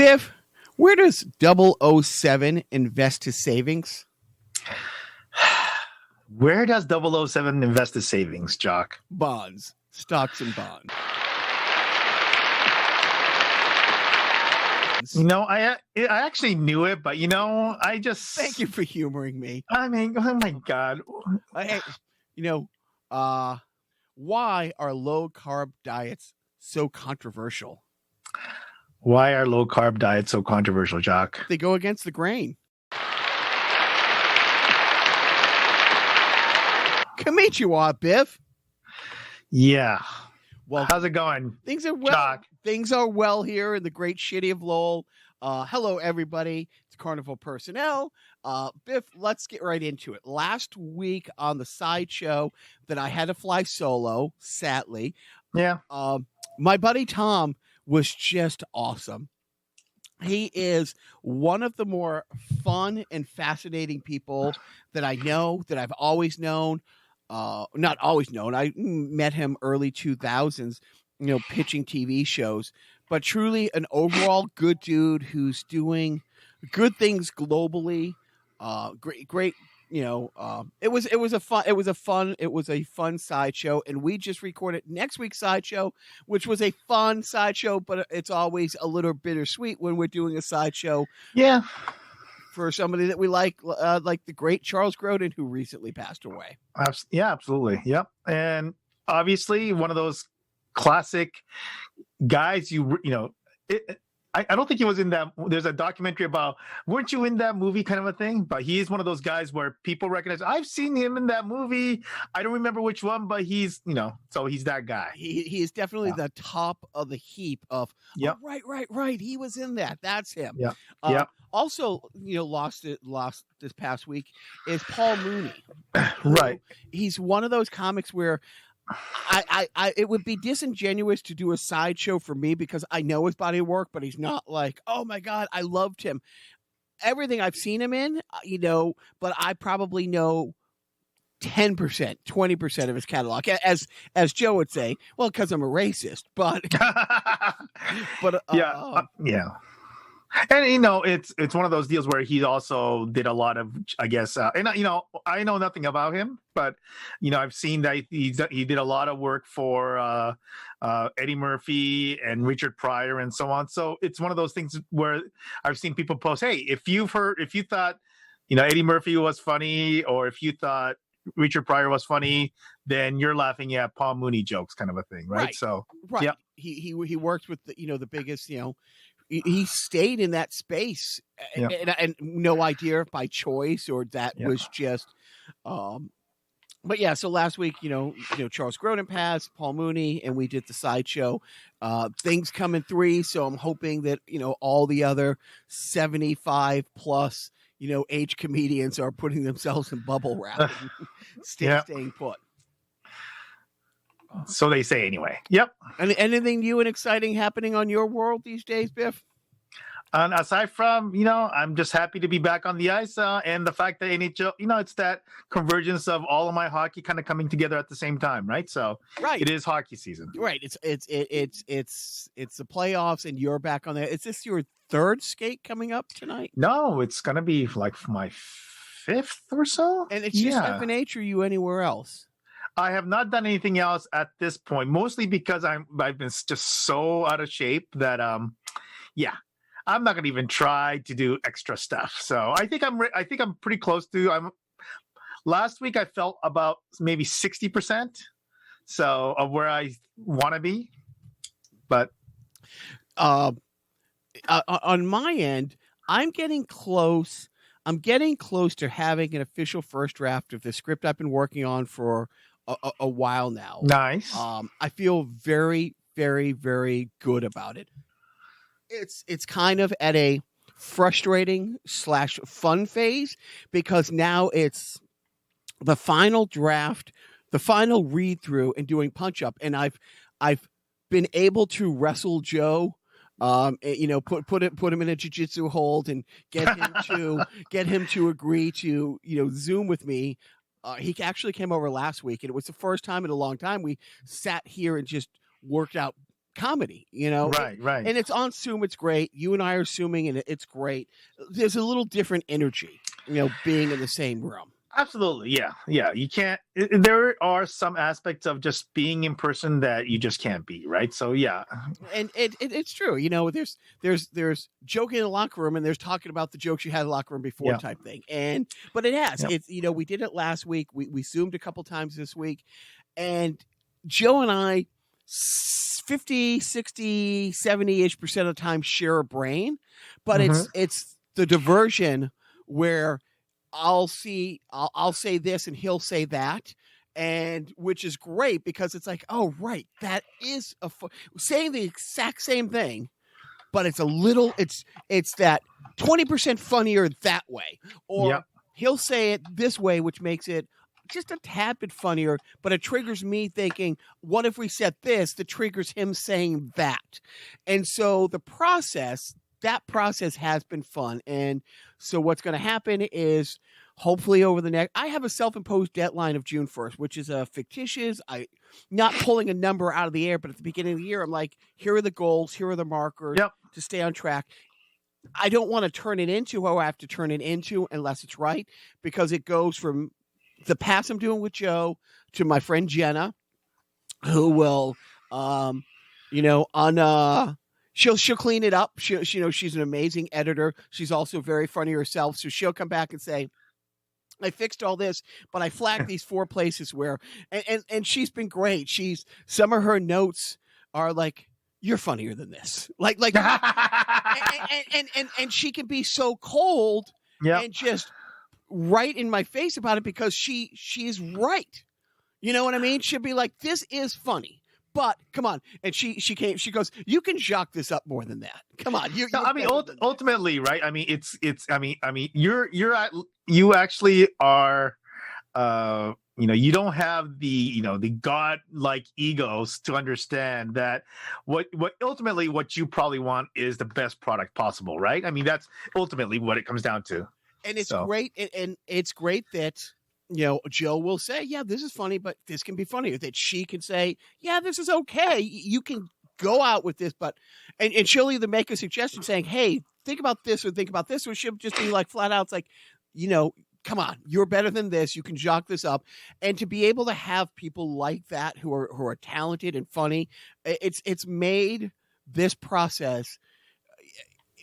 Biff, where does 007 invest his savings? Where does 007 invest his savings, Jock? Bonds, stocks and bonds. I actually knew it, but I just thank you for humoring me. I mean, oh my God. Why are low carb diets so controversial? Why are low carb diets so controversial, Jock? They go against the grain. Konnichiwa, Biff. Yeah. Well, how's it going? Things are well. Jock? Things are well here in the great city of Lowell. Hello, everybody. It's Carnival Personnel. Biff, let's get right into it. Last week on the sideshow that I had to fly solo, sadly. Yeah. My buddy Tom was just awesome. He is one of the more fun and fascinating people that I know, that I've always known. Not always known. I met him early 2000s, pitching TV shows, but truly an overall good dude who's doing good things globally. Great. It was a fun sideshow, and we just recorded next week's sideshow, which was a fun sideshow, but it's always a little bittersweet when we're doing a sideshow. Yeah. For somebody that we like the great Charles Grodin, who recently passed away. Yeah, absolutely. Yep. And obviously one of those classic guys, I don't think he was in that. There's a documentary about, weren't you in that movie kind of a thing? But he is one of those guys where people recognize, I've seen him in that movie. I don't remember which one, but he's, so he's that guy. He is definitely the top of the heap of, yep. Oh, right. He was in that. That's him. Yeah. Also, lost this past week is Paul Mooney. Right. He's one of those comics where I it would be disingenuous to do a sideshow for me because I know his body of work, but he's not like, oh my God, I loved him. Everything I've seen him in, but I probably know 10%, 20% of his catalog, as Joe would say, well, because I'm a racist, but yeah. And it's one of those deals where he also did a lot of, I guess, and I know nothing about him, but I've seen that he did a lot of work for Eddie Murphy and Richard Pryor and so on. So it's one of those things where I've seen people post, hey, if you thought Eddie Murphy was funny, or if you thought Richard Pryor was funny, then you're laughing at Paul Mooney jokes, kind of a thing, right? So right, yeah. He worked with the biggest, he stayed in that space, and no idea if by choice or that was just, but yeah. So last week, Charles Grodin passed, Paul Mooney, and we did the sideshow. Things come in 3, so I'm hoping that all the other 75 plus age comedians are putting themselves in bubble wrap, and staying put. So they say anyway. Yep. And anything new and exciting happening on your world these days, Biff? And aside from, I'm just happy to be back on the ice, and the fact that NHL, it's that convergence of all of my hockey kind of coming together at the same time, right? So it is hockey season. Right. It's the playoffs, and you're back on there. Is this your 3rd skate coming up tonight? No, it's gonna be like my 5th or so. And it's just FNH, or you anywhere else? I have not done anything else at this point, mostly because I've been just so out of shape that I'm not gonna even try to do extra stuff. So I think I'm pretty close to. Last week I felt about maybe 60%, so of where I want to be, but on my end, I'm getting close. I'm getting close to having an official first draft of the script I've been working on for a while now. Nice. I feel very, very, very good about it. It's kind of at a frustrating / fun phase, because now it's the final draft, the final read through, and doing punch up. And I've been able to wrestle Joe, put him in a jiu-jitsu hold and get him to agree to, Zoom with me. He actually came over last week, and it was the first time in a long time we sat here and just worked out comedy, you know. Right, right. And it's on Zoom. It's great. You and I are Zooming, and it's great. There's a little different energy, you know, being in the same room. Absolutely, yeah, yeah. You can't. There are some aspects of just being in person that you just can't be, right? So yeah, And it's true. You know, there's joking in the locker room, and there's talking about the jokes you had in the locker room before, Yeah. type thing. But it has. Yep. It's, you know, we did it last week. We Zoomed a couple times this week, and Joe and I 50, 60, 70-ish% of the time share a brain, but it's the diversion where I'll say this and he'll say that, and which is great because it's like, oh right, that is saying the exact same thing, but it's a little, it's that 20% funnier that way, or he'll say it this way, which makes it just a tad bit funnier, but it triggers me thinking, what if we said this? That triggers him saying that. And so that process has been fun. And so what's going to happen is hopefully over the next, I have a self-imposed deadline of June 1st, which is a fictitious, not pulling a number out of the air, but at the beginning of the year, I'm like, here are the goals, here are the markers to stay on track. I don't want to turn it into who I have to turn it into unless it's right, because it goes from the pass I'm doing with Joe to my friend Jenna, who will, you know, she'll clean it up. You know, she's an amazing editor. She's also very funny herself. So she'll come back and say, I fixed all this, but I flagged these 4 places where, and she's been great. Some of her notes are like, you're funnier than this. Like, and she can be so cold and just right in my face about it because she's right. You know what I mean? She'll be like, this is funny, but come on. And she goes, you can Jacques this up more than that. Come on. I mean, ultimately, right? I mean, you actually are, you know, you don't have the God-like egos to understand that what ultimately what you probably want is the best product possible, right? I mean, that's ultimately what it comes down to. And it's great. And it's great that, you know, Joe will say, yeah, this is funny, but this can be funnier. That she can say, yeah, this is okay. You can go out with this, but, and she'll either make a suggestion saying, hey, think about this or think about this, or she'll just be like flat out, it's like, you know, come on, you're better than this. You can Jacques this up. And to be able to have people like that who are talented and funny, it's made this process.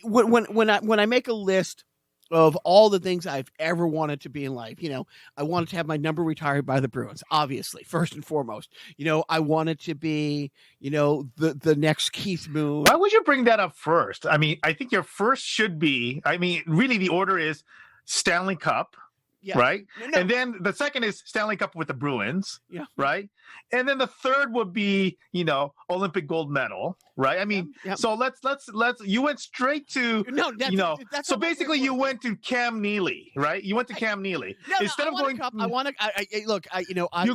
When I make a list of all the things I've ever wanted to be in life, you know, I wanted to have my number retired by the Bruins, obviously, first and foremost. You know, I wanted to be, you know, the next Keith Moon. Why would you bring that up first? I mean, I think your first should be, I mean, really the order is Stanley Cup. Yeah. Right. No. And then the second is Stanley Cup with the Bruins. Yeah. Right. And then the third would be, you know, Olympic gold medal. Right. I mean, so let's, you went straight to, you know, so basically you went to Cam Neely, right? You went to Cam Neely. Instead of going, you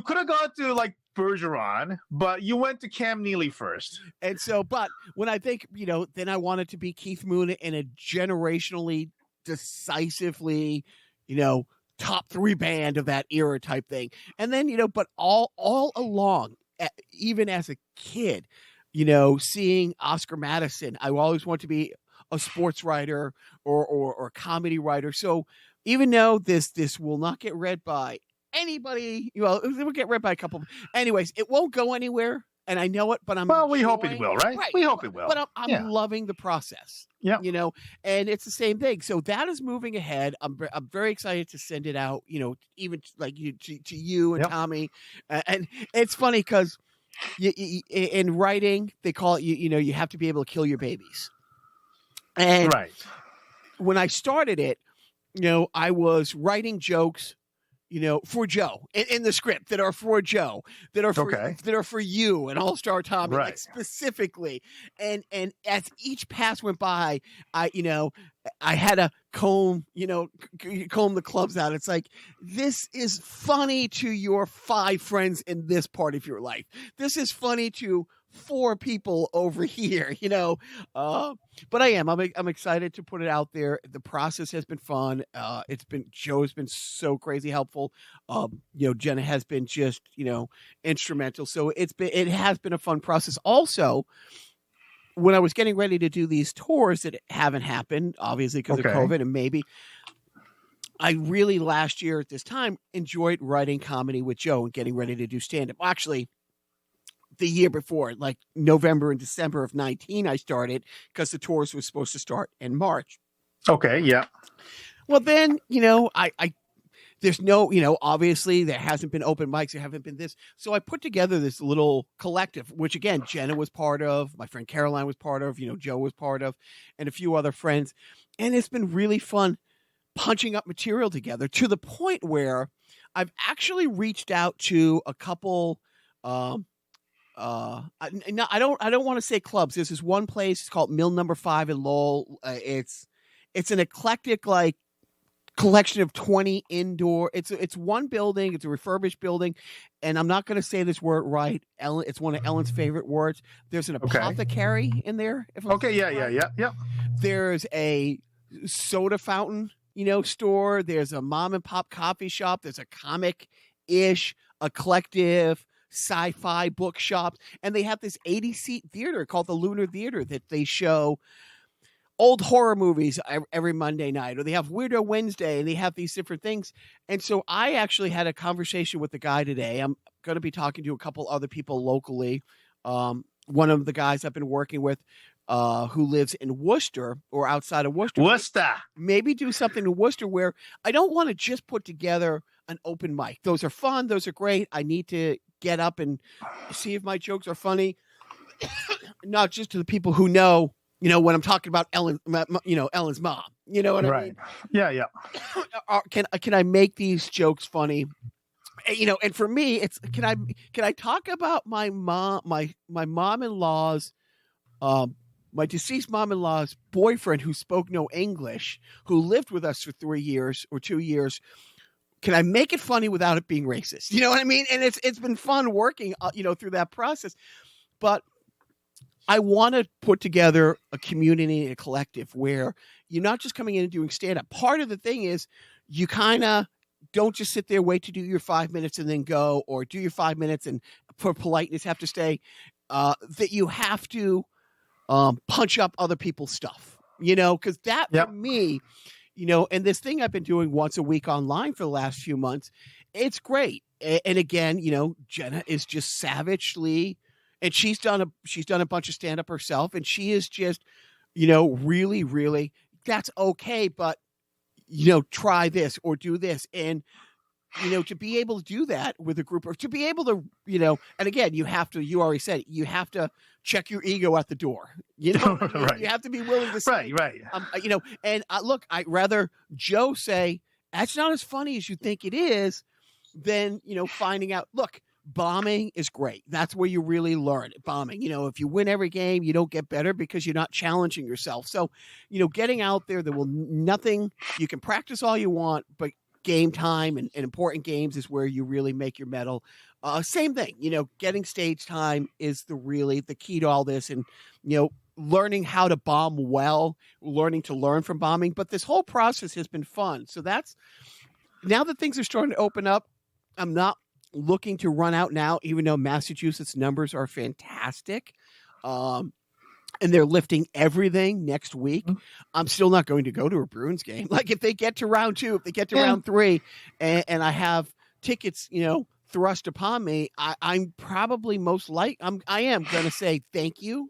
could have gone to like Bergeron, but you went to Cam Neely first. And so, but when I think, you know, then I wanted to be Keith Moon in a generationally, decisively, you know, top 3 band of that era type thing. And then, you know, but all along, even as a kid, you know, seeing Oscar Madison, I always want to be a sports writer or a comedy writer. So even though this will not get read by anybody, well, it will get read by a couple. Anyways, it won't go anywhere. And I know it, but we hope it will, right? We hope it will. But I'm loving the process. Yeah. You know, and it's the same thing. So that is moving ahead. I'm very excited to send it out, you know, even like to you and Tommy. And it's funny because in writing, they call it, you know, you have to be able to kill your babies. And when I started it, you know, I was writing jokes, you know, for Joe in the script that are for Joe, that are for you and All-Star Tommy, like specifically. And as each pass went by, I had to comb the clubs out. It's like, this is funny to your 5 friends in this part of your life. This is funny to 4 people over here, you know. But I'm excited to put it out there. The process has been fun. Joe's been so crazy helpful. You know, Jenna has been just, you know, instrumental. So it has been a fun process. Also, when I was getting ready to do these tours that haven't happened, obviously because of COVID, and maybe I really last year at this time enjoyed writing comedy with Joe and getting ready to do stand-up. Actually, the year before, like November and December of 19, I started because the tours were supposed to start in March. Okay, yeah. Well, then, I there's no, obviously there hasn't been open mics. There haven't been this. So I put together this little collective, which again, Jenna was part of, my friend Caroline was part of, Joe was part of, and a few other friends. And it's been really fun punching up material together to the point where I've actually reached out to a couple, I don't want to say clubs. There's this one place, it's called Mill Number 5 in Lowell. It's an eclectic, like, collection of 20 indoor. It's one building. It's a refurbished building, and I'm not going to say this word right. Ellen, it's one of Ellen's favorite words. There's an apothecary in there. Yeah. There's a soda fountain, store. There's a mom and pop coffee shop. There's a comic-ish, a collective sci-fi bookshop, and they have this 80-seat theater called the Lunar Theater that they show old horror movies every Monday night, or they have Weirdo Wednesday, and they have these different things. And so I actually had a conversation with the guy today. I'm going to be talking to a couple other people locally. One of the guys I've been working with who lives in Worcester or outside of Worcester. Maybe do something in Worcester where I don't want to just put together an open mic. Those are fun. Those are great. I need to get up and see if my jokes are funny. Not just to the people who know, when I'm talking about Ellen's mom, you know what I mean? Yeah. Can I make these jokes funny? And for me, it's, can I talk about my mom, my mom-in-law's, my deceased mom-in-law's boyfriend who spoke no English, who lived with us for 3 years or 2 years. Can I make it funny without it being racist? You know what I mean? And it's been fun working, through that process, but I want to put together a community and a collective where you're not just coming in and doing stand-up. Part of the thing is you kind of don't just sit there, wait to do your 5 minutes and then go, or do your 5 minutes and for politeness have to stay, that you have to punch up other people's stuff, because that for me, and this thing I've been doing once a week online for the last few months, it's great. And again, Jenna is just savagely, and she's done a bunch of stand-up herself, and she is just, really, really, that's okay, but, try this or do this. And, to be able to do that with a group, or to be able to, and again, you already said it, you have to check your ego at the door, Right. You have to be willing to say, right. And look, I'd rather Joe say, that's not as funny as you think it is, than, finding out, look, bombing is great. That's where you really learn bombing. If you win every game, you don't get better because you're not challenging yourself. So, getting out there, nothing, you can practice all you want, but game time and important games is where you really make your medal. Same thing, getting stage time is the key to all this, and, learning how to bomb well, learning to learn from bombing. But this whole process has been fun. So that's, now that things are starting to open up, I'm not looking to run out now, even though Massachusetts numbers are fantastic. And they're lifting everything next week. I'm still not going to go to a Bruins game. Like, if they get to round 2, if they get to round 3, and I have tickets, thrust upon me, I'm probably I am going to say thank you.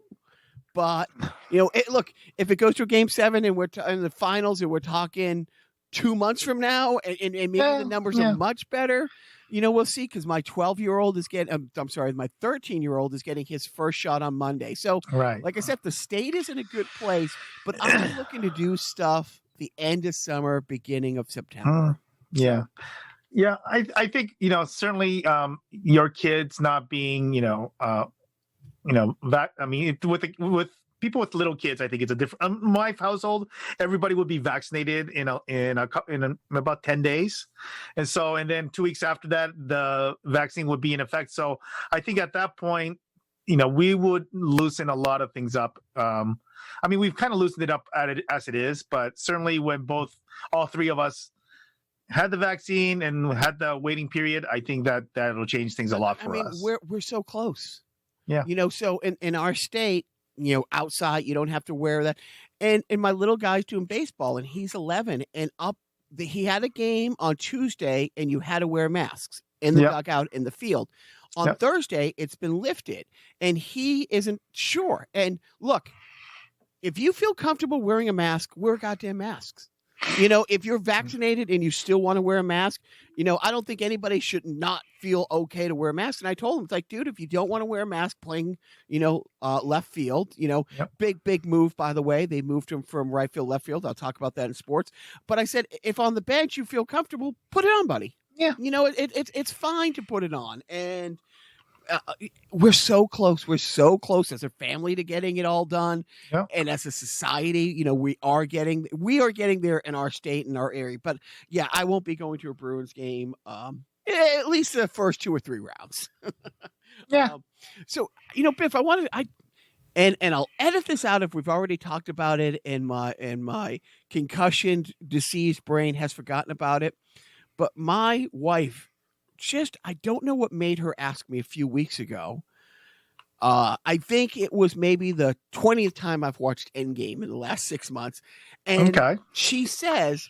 But, look, if it goes to a game 7 and we're in the finals and we're talking 2 months from now, and maybe the numbers are much better, we'll see, because my 12-year-old is getting, my 13-year-old is getting his first shot on Monday. So, like I said, the state is in a good place, but I'm looking to do stuff the end of summer, beginning of September. Yeah. I think, certainly your kids not being, with people with little kids, I think it's a different. My household, everybody would be vaccinated in about 10 days, and then 2 weeks after that, the vaccine would be in effect. So I think at that point, we would loosen a lot of things up. We've kind of loosened it up as it is, but certainly when all three of us had the vaccine and had the waiting period, I think that'll change things a lot for us. We're so close. Yeah. So in our state, outside. You don't have to wear that. And my little guy's doing baseball, and he's 11, and he had a game on Tuesday, and you had to wear masks in the dugout in the field. On Thursday, it's been lifted, and he isn't sure. And look, if you feel comfortable wearing a mask, wear goddamn masks. If you're vaccinated and you still want to wear a mask, I don't think anybody should not feel okay to wear a mask. And I told him, it's like, dude, if you don't want to wear a mask playing, left field, big move, by the way. They moved him from right field, left field. I'll talk about that in sports. But I said, if on the bench you feel comfortable, put it on, buddy. Yeah. It's fine to put it on. And we're so close. We're so close as a family to getting it all done. Yeah. And as a society, we are getting there in our state and our area. But yeah, I won't be going to a Bruins game, at least the first 2 or 3 rounds. Yeah. So, Biff, and I'll edit this out if we've already talked about it and my concussioned, deceased brain has forgotten about it. But my wife, I don't know what made her ask me a few weeks ago. I think it was maybe the 20th time I've watched Endgame in the last 6 months. And she says,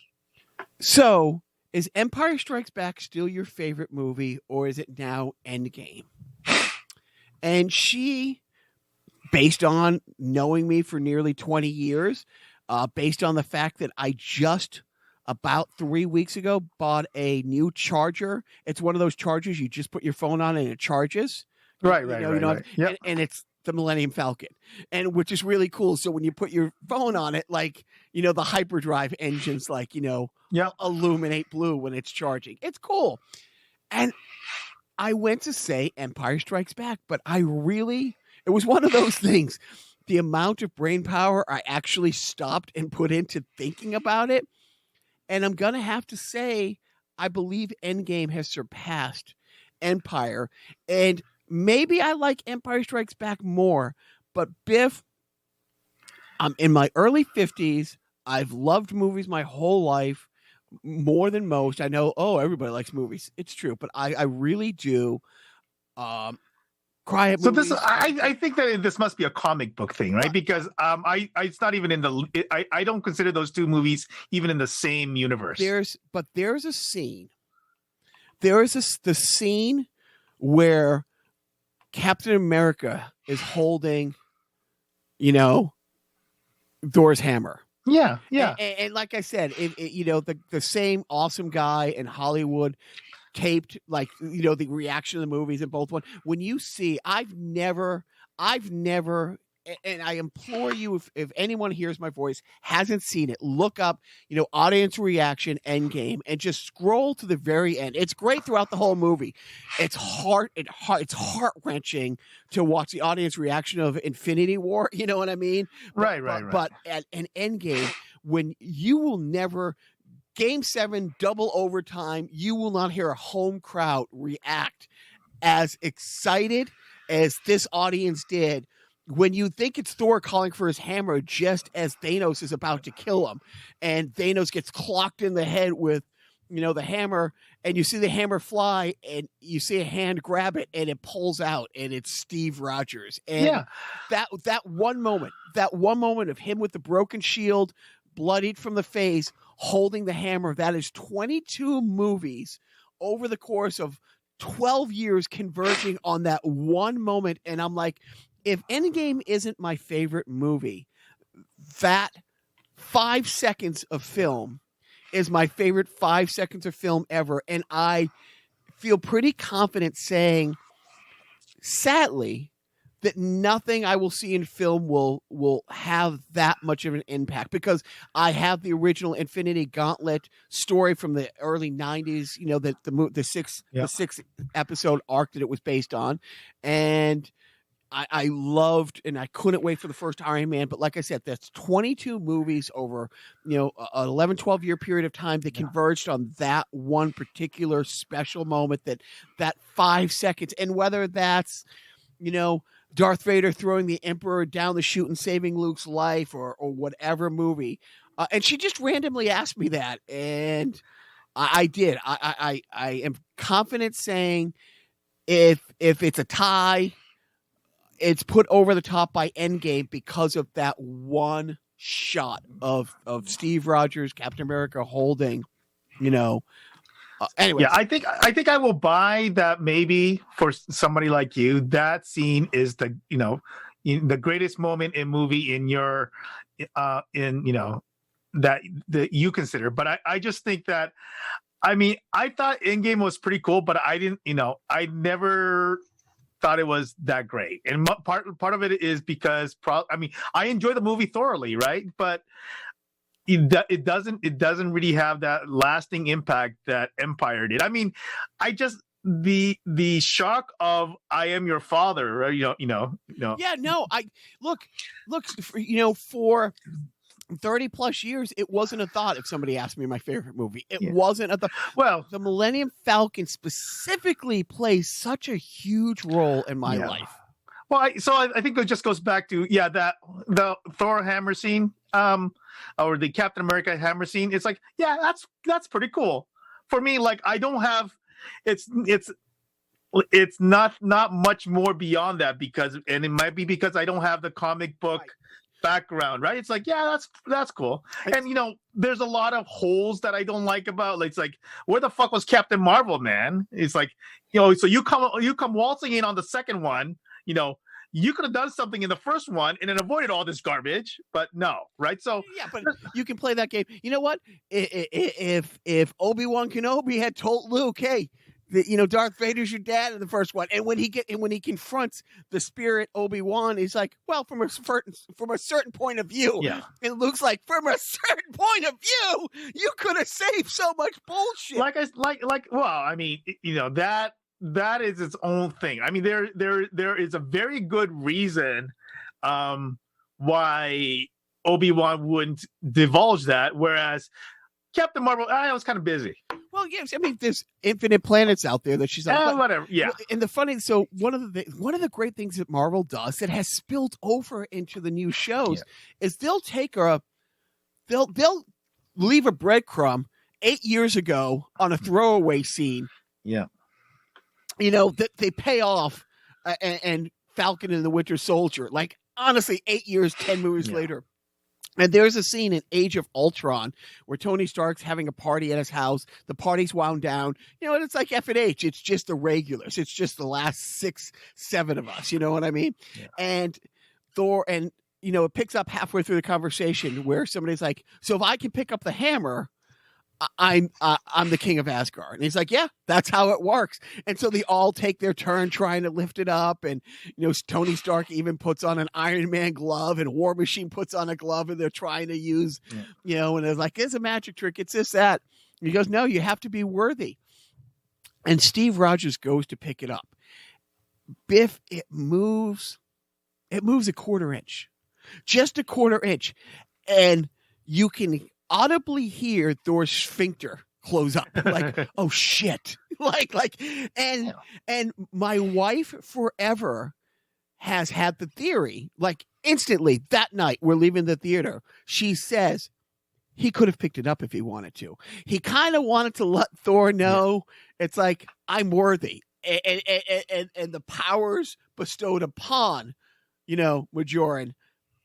so is Empire Strikes Back still your favorite movie, or is it now Endgame? And she, based on knowing me for nearly 20 years, based on the fact that I just about 3 weeks ago bought a new charger. It's one of those chargers you just put your phone on and it charges. Right. Yep. And it's the Millennium Falcon, and which is really cool. So when you put your phone on it, like, the hyperdrive engines, like, illuminate blue when it's charging. It's cool. And I went to say Empire Strikes Back, but it was one of those things. The amount of brain power I actually stopped and put into thinking about it. And I'm going to have to say, I believe Endgame has surpassed Empire. And maybe I like Empire Strikes Back more. But Biff, I'm in my early 50s. I've loved movies my whole life, more than most. I know, everybody likes movies. It's true. But I really do. Cry at movies. So I think that this must be a comic book thing, right? Because it's not even I don't consider those two movies even in the same universe. There's a scene. The scene where Captain America is holding, Thor's hammer. Yeah. And like I said, the same awesome guy in Hollywood taped, like, the reaction of the movies in both one. When you see, I've never, and I implore you, if anyone hears my voice, hasn't seen it, look up, audience reaction Endgame and just scroll to the very end. It's great throughout the whole movie. It's it's heart-wrenching to watch the audience reaction of Infinity War. You know what I mean? Right. But at an Endgame, when you will never, Game 7, double overtime, you will not hear a home crowd react as excited as this audience did when you think it's Thor calling for his hammer just as Thanos is about to kill him. And Thanos gets clocked in the head with, the hammer, and you see the hammer fly, and you see a hand grab it, and it pulls out, and it's Steve Rogers. And that one moment of him with the broken shield, bloodied from the face, holding the hammer, that is 22 movies over the course of 12 years converging on that one moment. And I'm like, if Endgame isn't my favorite movie, that 5 seconds of film is my favorite 5 seconds of film ever. And I feel pretty confident saying, sadly, that nothing I will see in film will have that much of an impact, because I have the original Infinity Gauntlet story from the early 90s, the six episode arc that it was based on. And I loved, and I couldn't wait for the first Iron Man. But like I said, that's 22 movies over, an 11, 12 year period of time that converged on that one particular special moment, that 5 seconds. And whether that's, Darth Vader throwing the Emperor down the chute and saving Luke's life, or whatever movie. And she just randomly asked me that. And I did. I am confident saying if it's a tie, it's put over the top by Endgame because of that one shot of Steve Rogers, Captain America holding, anyway. Yeah, I think I will buy that. Maybe for somebody like you, that scene is the the greatest moment in movie in your that you consider. But I just think that, I mean, I thought Endgame was pretty cool, but I didn't, I never thought it was that great. And part of it is because I enjoy the movie thoroughly, right? But it doesn't really have that lasting impact that Empire did. I mean, the shock of I am your father, right? Yeah, no, I look, for 30 plus years, it wasn't a thought. If somebody asked me my favorite movie, it wasn't a thought. Well, the Millennium Falcon specifically plays such a huge role in my life. Well, I think it just goes back to that the Thor hammer scene, or the Captain America hammer scene. It's like, that's pretty cool. For me, like, I don't have it's not much more beyond that, and it might be because I don't have the comic book background, right? It's like, that's cool. And there's a lot of holes that I don't like about, like, it's like, where the fuck was Captain Marvel, man? It's like, so you come waltzing in on the second one, you could have done something in the first one and then avoided all this garbage, but no, right? So but you can play that game. You know what? If Obi-Wan Kenobi had told Luke, hey, Darth Vader's your dad in the first one, and when he confronts the spirit Obi-Wan, he's like, well, from a certain point of view, and Luke's like, from a certain point of view, you could have saved so much bullshit. Well, I mean, that is its own thing. I mean, there is a very good reason why Obi-Wan wouldn't divulge that, whereas Captain Marvel, I was kind of busy. Well, yes, I mean, there's infinite planets out there that she's on. Whatever, yeah. And one of the great things that Marvel does that has spilled over into the new shows is they'll leave a breadcrumb 8 years ago on a throwaway scene. Yeah. That they pay off, and Falcon and the Winter Soldier, like, honestly, 8 years, 10 movies later. And there's a scene in Age of Ultron where Tony Stark's having a party at his house. The party's wound down. And it's like F&H. It's just the regulars. It's just the last 6, 7 of us. You know what I mean? Yeah. And Thor, and, it picks up halfway through the conversation where somebody's like, so if I can pick up the hammer, I'm the king of Asgard. And he's like, yeah, that's how it works. And so they all take their turn trying to lift it up. And, Tony Stark even puts on an Iron Man glove, and War Machine puts on a glove, and they're trying to use, and it's like, it's a magic trick. It's this, that. And he goes, no, you have to be worthy. And Steve Rogers goes to pick it up. Biff, it moves a quarter inch, just a quarter inch. And you can audibly hear Thor's sphincter close up, like, oh shit, and my wife forever has had the theory, like, instantly that night we're leaving the theater, she says he could have picked it up if he wanted to. He kind of wanted to let Thor know, it's like, I'm worthy, and the powers bestowed upon, Majoran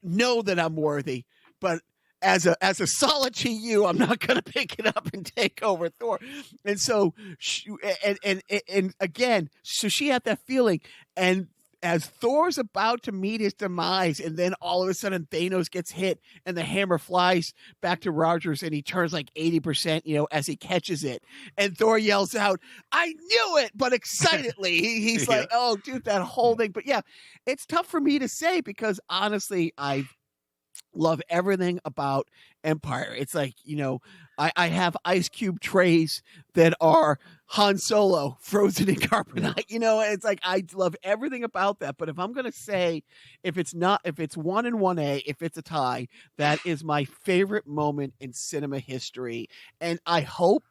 know that I'm worthy, but as a solid to you, I'm not going to pick it up and take over Thor. And so, and again, so she had that feeling. And as Thor's about to meet his demise, and then all of a sudden Thanos gets hit, and the hammer flies back to Rogers, and he turns like 80%, as he catches it. And Thor yells out, I knew it, but excitedly. He's like, oh, dude, that whole thing. But yeah, it's tough for me to say because honestly, I love everything about Empire. It's like, I have ice cube trays that are Han Solo frozen in carbonite. It's like, I love everything about that. But if I'm going to say, if it's 1 and 1A, if it's a tie, that is my favorite moment in cinema history. And I hope,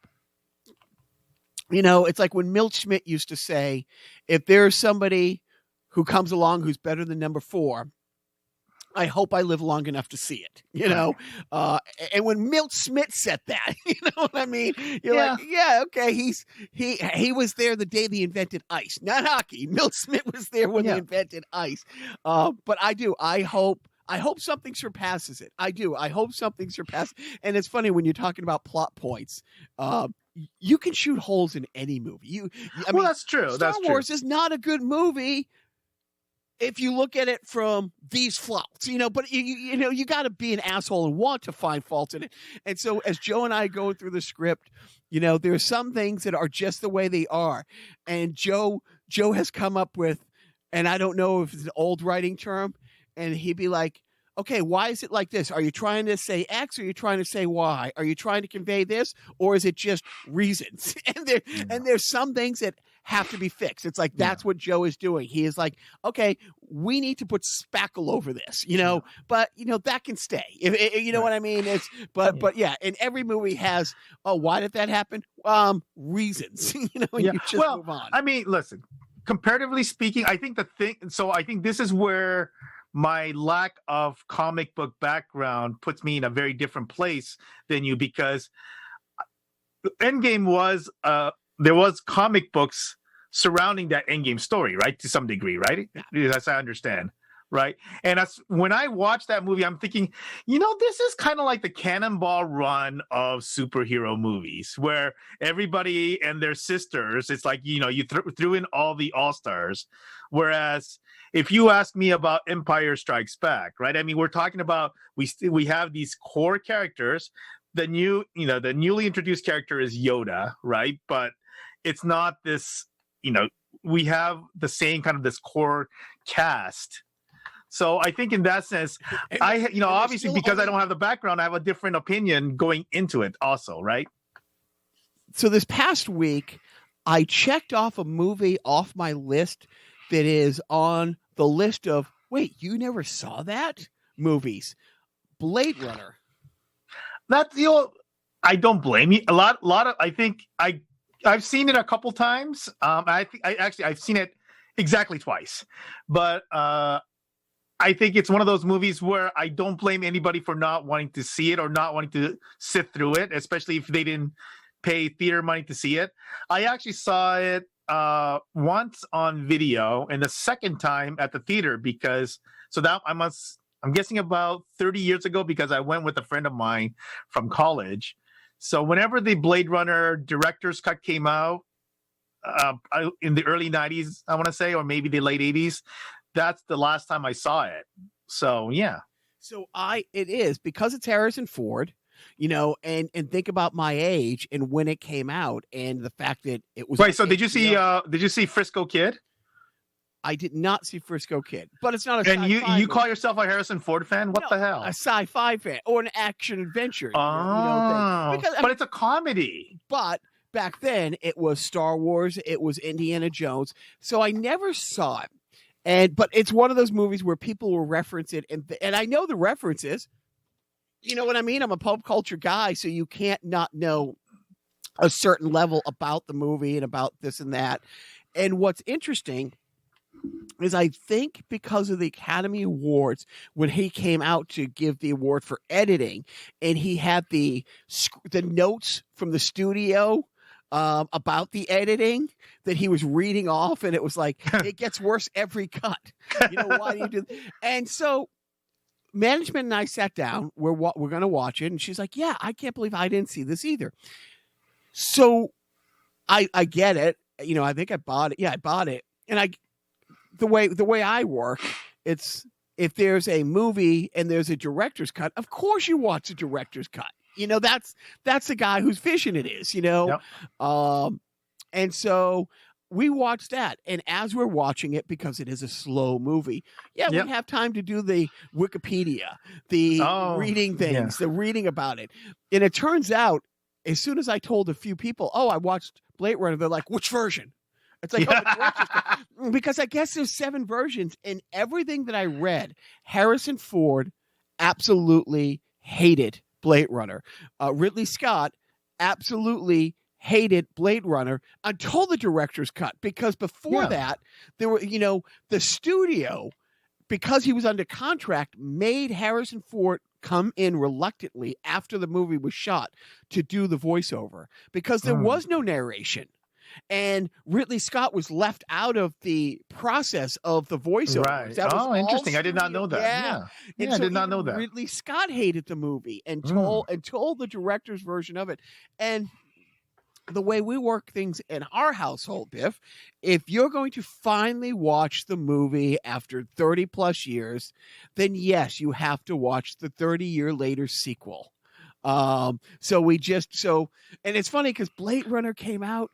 it's like when Milt Schmidt used to say, if there's somebody who comes along who's better than number 4, I hope I live long enough to see it, you know? And when Milt Smith said that, you know what I mean? You're like, yeah, okay. He was there the day they invented ice, not hockey. Milt Smith was there when they invented ice. But I hope something surpasses it. I do. I hope something surpasses. And it's funny when you're talking about plot points. You can shoot holes in any movie. I mean, that's true. Star Wars is not a good movie if you look at it from these faults, you know, but you know, you got to be an asshole and want to find faults in it. And so as Joe and I go through the script, you know, there's some things that are just the way they are. And Joe has come up with, and I don't know if it's an old writing term, and he'd be like, okay, why is it like this? Are you trying to say X or are you trying to say Y? Are you trying to convey this or is it just reasons? And there's some things that have to be fixed. It's like, that's what Joe is doing. He is like, okay, we need to put spackle over this, you know, but you know, that can stay. You know what I mean? But yeah, and every movie has, why did that happen? Reasons, you know, and you just move on. I mean, listen, comparatively speaking, I think I think this is where my lack of comic book background puts me in a very different place than you, because Endgame was there was comic books surrounding that Endgame story, right, to some degree, right? As I understand, right? And when I watched that movie, I'm thinking, you know, this is kind of like the cannonball run of superhero movies, where everybody and their sisters, it's like, you know, you threw in all the all-stars. Whereas if you ask me about Empire Strikes Back, right? I mean, we're talking about, we have these core characters. The newly introduced character is Yoda, right? But it's not this, you know, we have the same kind of this core cast. So I think in that sense, obviously because I don't have the background, I have a different opinion going into it also, right? So this past week, I checked off a movie off my list that is on the list of, wait, you never saw that? Movies. Blade Runner. That's, you know, I don't blame you. A lot of, I think I've seen it a couple times. I've seen it exactly twice, but I think it's one of those movies where I don't blame anybody for not wanting to see it or not wanting to sit through it, especially if they didn't pay theater money to see it. I actually saw it once on video and the second time at the theater, because I'm guessing about 30 years ago, because I went with a friend of mine from college. So whenever the Blade Runner director's cut came out in the early 90s, I want to say, or maybe the late 80s, that's the last time I saw it. So, yeah. So it is, because it's Harrison Ford, you know, and think about my age and when it came out and the fact that it was. Right. So did you see Frisco Kid? I did not see Frisco Kid, but it's not a and you call yourself a Harrison Ford fan? What the hell? A sci-fi fan or an action adventure. But it's a comedy. But back then it was Star Wars, it was Indiana Jones, so I never saw it. But it's one of those movies where people will reference it, and I know the references. You know what I mean? I'm a pop culture guy, so you can't not know a certain level about the movie and about this and that. And what's interesting is I think because of the Academy Awards, when he came out to give the award for editing, and he had the notes from the studio about the editing that he was reading off, and it was like, it gets worse every cut. You know, why do you do that? And so management and I sat down, we're going to watch it, and she's like, yeah, I can't believe I didn't see this either. So I get it. You know, I think I bought it. Yeah, I bought it. And the way I work, it's, if there's a movie and there's a director's cut, of course you watch the director's cut. You know, that's the guy whose vision it is, you know? Yep. And so we watched that. And as we're watching it, because it is a slow movie, we have time to do the Wikipedia, the reading things, the reading about it. And it turns out, as soon as I told a few people, I watched Blade Runner, they're like, which version? It's like, because I guess there's 7 versions, and everything that I read, Harrison Ford absolutely hated Blade Runner. Ridley Scott absolutely hated Blade Runner until the director's cut, because before that, there were, you know, the studio because he was under contract, made Harrison Ford come in reluctantly after the movie was shot to do the voiceover because there was no narration. And Ridley Scott was left out of the process of the voiceovers. Right. That was Interesting. all I did not know that. Yeah. Yeah, And I so did not know even that. Ridley Scott hated the movie and told the director's version of it. And the way we work things in our household, Biff, if you're going to finally watch the movie after 30 plus years, then yes, you have to watch the 30-year later sequel. And it's funny because Blade Runner came out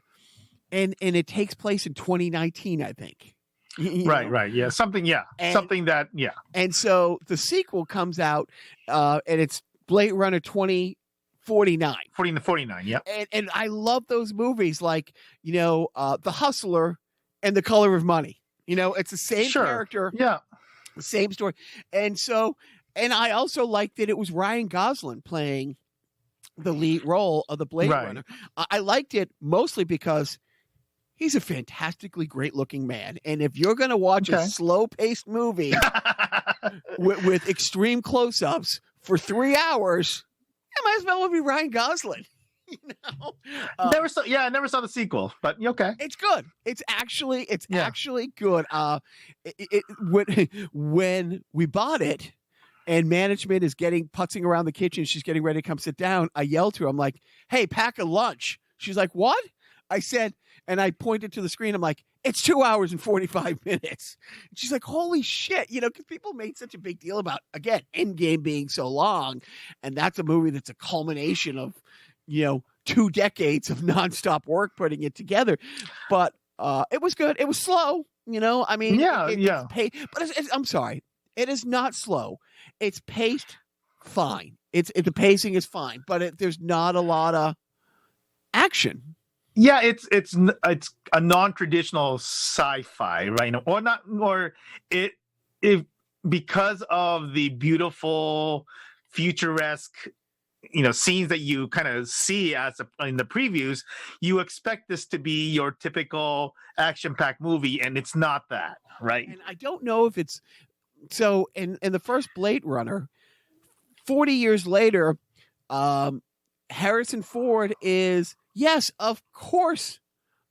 and it takes place in 2019, I think. Right. Yeah. Something that. And so the sequel comes out and it's Blade Runner 2049. 49, yeah. And I love those movies like, The Hustler and The Color of Money. It's the same character. Yeah. The same story. And I also liked that it was Ryan Gosling playing the lead role of the Blade Runner. I liked it mostly because he's a fantastically great looking man. And if you're going to watch a slow paced movie with extreme close ups for 3 hours, it might as well be Ryan Gosling. I never saw the sequel, but okay. It's good. It's actually good. When we bought it and management is putzing around the kitchen, she's getting ready to come sit down. I yelled to her, I'm like, "Hey, pack a lunch." She's like, "What?" I said, and I pointed to the screen. I'm like, "It's 2 hours and 45 minutes." And she's like, "Holy shit." Because people made such a big deal about, again, Endgame being so long. And that's a movie that's a culmination of, 2 decades of nonstop work putting it together. But it was good. It was slow, I mean, but I'm sorry. It is not slow. It's paced fine. The pacing is fine, but there's not a lot of action. Yeah, it's a non-traditional sci-fi, right? Because of the beautiful futuresque, scenes that you kind of see in the previews, you expect this to be your typical action-packed movie, and it's not that, right? And I don't know if it's so. In the first Blade Runner, 40 years later, Harrison Ford is. Yes, of course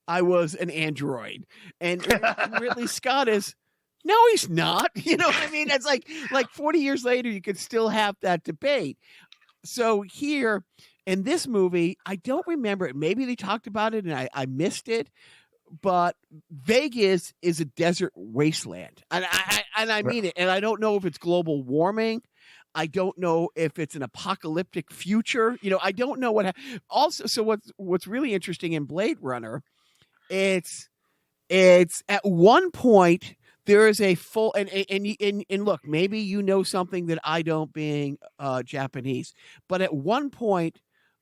I was an android. And Ridley Scott is, no, he's not. You know what I mean? It's like 40 years later, you could still have that debate. So here in this movie, I don't remember it. Maybe they talked about it and I missed it. But Vegas is a desert wasteland. And I mean it. And I don't know if it's global warming. I don't know if it's an apocalyptic future. I don't know what. Also, so what's really interesting in Blade Runner, it's at one point there is a full and look, maybe something that I don't, being Japanese, but at one point,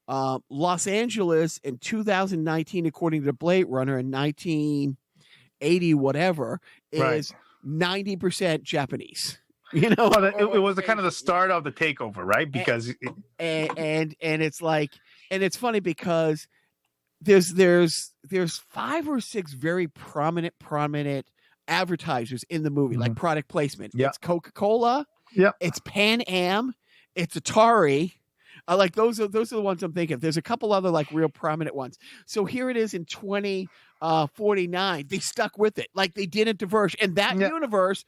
Los Angeles in 2019, according to Blade Runner in 1980, whatever, is 90% Japanese. It was kind of the start of the takeover, right? Because and it's like, and it's funny because there's 5 or 6 very prominent advertisers in the movie, like product placement. It's Coca-Cola, it's Pan Am, it's Atari. Like those are the ones I'm thinking of. There's a couple other like real prominent ones. So here it is in 2049. They stuck with it, like they didn't diverge. And that universe,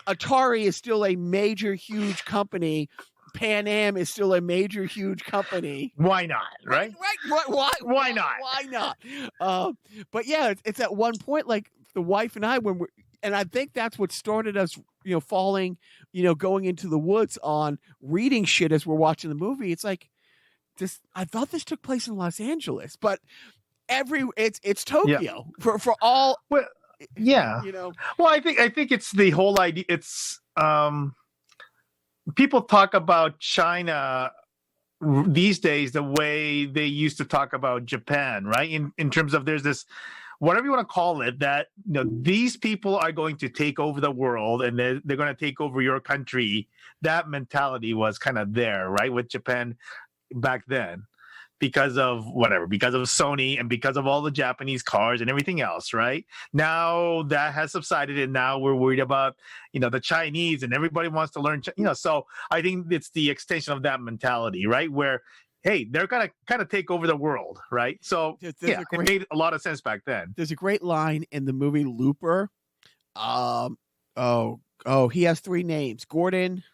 Atari is still a major, huge company. Pan Am is still a major, huge company. Why not? Right? Why not? Why not? But yeah, it's at one point, like the wife and I, and I think that's what started us, falling, going into the woods on reading shit as we're watching the movie. It's like this. I thought this took place in Los Angeles, but it's Tokyo for all. Well, yeah. Well, I think it's the whole idea. It's people talk about China these days the way they used to talk about Japan, right? In terms of there's this, whatever you want to call it, that these people are going to take over the world and they're going to take over your country. That mentality was kind of there, right, with Japan back then. because of whatever, because of Sony and because of all the Japanese cars and everything else, right? Now that has subsided, and now we're worried about, the Chinese, and everybody wants to learn, so I think it's the extension of that mentality, right? Where, hey, they're going to kind of take over the world, right? So it made a lot of sense back then. There's a great line in the movie Looper. He has 3 names. Gordon.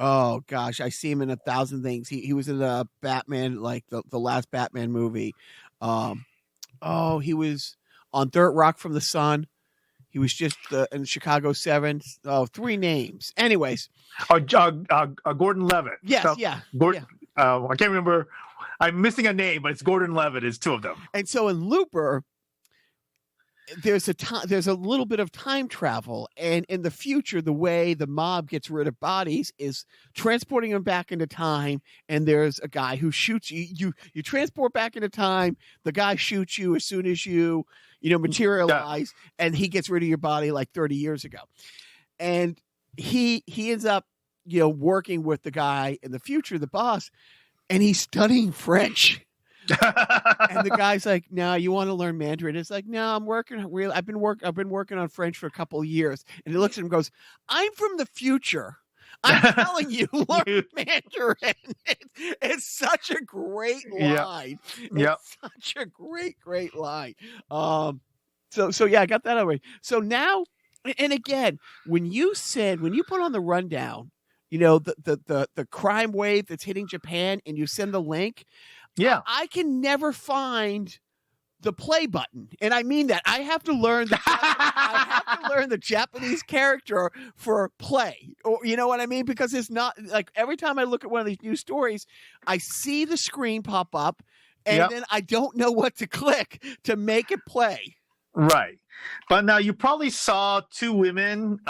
Oh gosh, I see him in 1,000 things. He was in the Batman, like the last Batman movie. He was on Third Rock from the Sun. He was just in Chicago 7. 3 names. Anyways. Gordon Levitt. Yes, so, yeah. Gordon, I can't remember. I'm missing a name, but it's Gordon Levitt. It's 2 of them. And so in Looper, there's a little bit of time travel, and in the future, the way the mob gets rid of bodies is transporting them back into time. And there's a guy who shoots you. You transport back into time. The guy shoots you as soon as you materialize, and he gets rid of your body like 30 years ago. And he ends up working with the guy in the future, the boss, and he's studying French. And the guy's like, "No, you want to learn Mandarin?" It's like, "No, I've been working on French for a couple of years." And he looks at him and goes, "I'm from the future. I'm telling you, learn Mandarin." It's such a great line. Yeah. It's such a great line. So yeah, I got that over. So now, and again, when you put on the rundown, the crime wave that's hitting Japan, and you send the link. Yeah, I can never find the play button, and I mean that. I have to learn the Japanese character for play, or you know what I mean? Because it's not like every time I look at one of these news stories, I see the screen pop up, and then I don't know what to click to make it play. Right, but now you probably saw 2 women.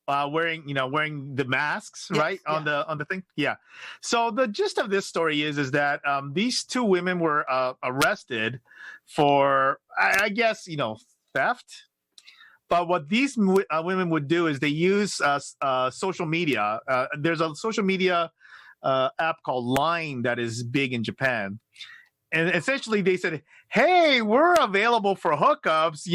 Wearing the masks, yes, right, on the thing. Yeah. So the gist of this story is that these 2 women were arrested for, I guess, theft. But what these women would do is they use social media. There's a social media app called Line that is big in Japan. And essentially they said, "Hey, we're available for hookups,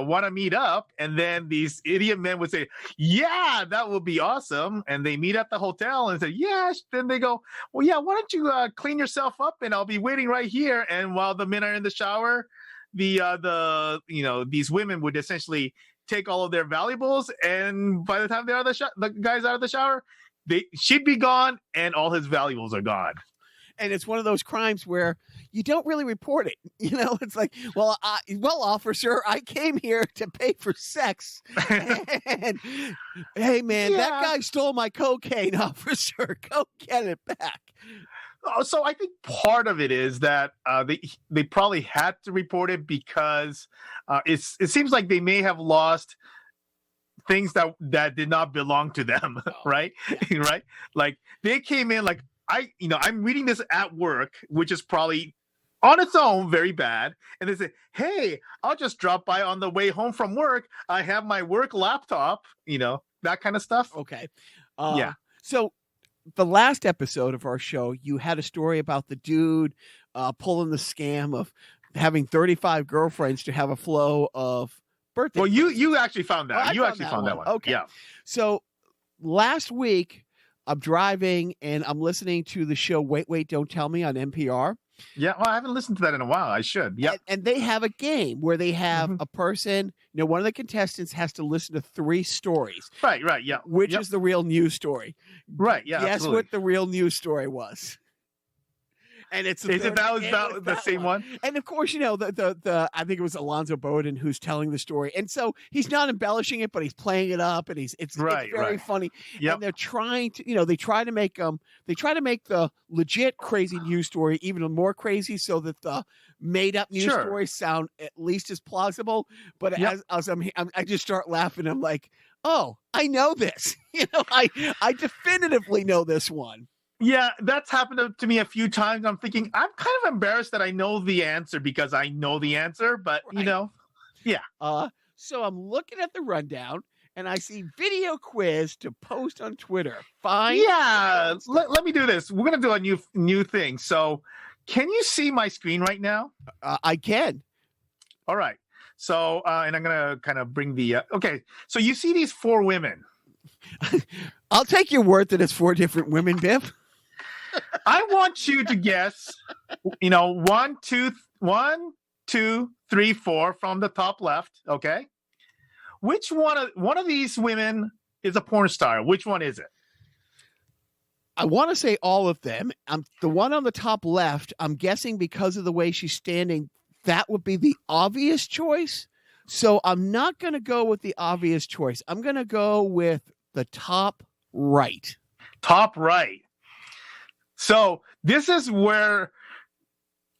want to meet up?" And then these idiot men would say, "Yeah, that would be awesome." And they meet at the hotel and say, "Yeah." Then they go, "Well, yeah, why don't you clean yourself up and I'll be waiting right here." And while the men are in the shower, these women would essentially take all of their valuables. And by the time they're the guy's out of the shower, she'd be gone and all his valuables are gone. And it's one of those crimes where you don't really report it. It's like, well, officer, I came here to pay for sex. And, hey, man, that guy stole my cocaine, officer. Go get it back. So I think part of it is that they probably had to report it because it seems like they may have lost things that did not belong to them, right? Right? Like they came in like, I'm reading this at work, which is probably on its own very bad. And they say, "Hey, I'll just drop by on the way home from work. I have my work laptop," that kind of stuff. Okay. So the last episode of our show, you had a story about the dude pulling the scam of having 35 girlfriends to have a flow of birthday. Well, you actually found that. You actually found that one. Okay. Yeah. So last week, I'm driving and I'm listening to the show Wait, Don't Tell Me on NPR. Yeah, well, I haven't listened to that in a while. I should. Yeah. And they have a game where they have a person, one of the contestants has to listen to 3 stories. Right, yeah. Which is the real news story. Right, yeah. Guess what the real news story was? And it's the same one. And of course, the I think it was Alonzo Bowden who's telling the story, and so he's not embellishing it, but he's playing it up, and it's very funny. Yep. And they're trying to, they try to make the legit crazy news story even more crazy, so that the made up news stories sound at least as plausible. But as I just start laughing. I'm like, oh, I know this. I definitively know this one. Yeah, that's happened to me a few times. I'm thinking, I'm kind of embarrassed that I know the answer because I know the answer, but right. yeah. So I'm looking at the rundown, and I see video quiz to post on Twitter. Fine. Yeah, let me do this. We're gonna do a new thing. So, can you see my screen right now? I can. All right. So, and I'm gonna kind of bring the. Okay. So you see these 4 women. I'll take your word that it's 4 different women, Biff. I want you to guess. 1, 2, 3, 4 from the top left. Okay. Which one of these women is a porn star? Which one is it? I want to say all of them. The one on the top left, I'm guessing because of the way she's standing, that would be the obvious choice. So I'm not going to go with the obvious choice. I'm going to go with the top right. Top right. So this is where.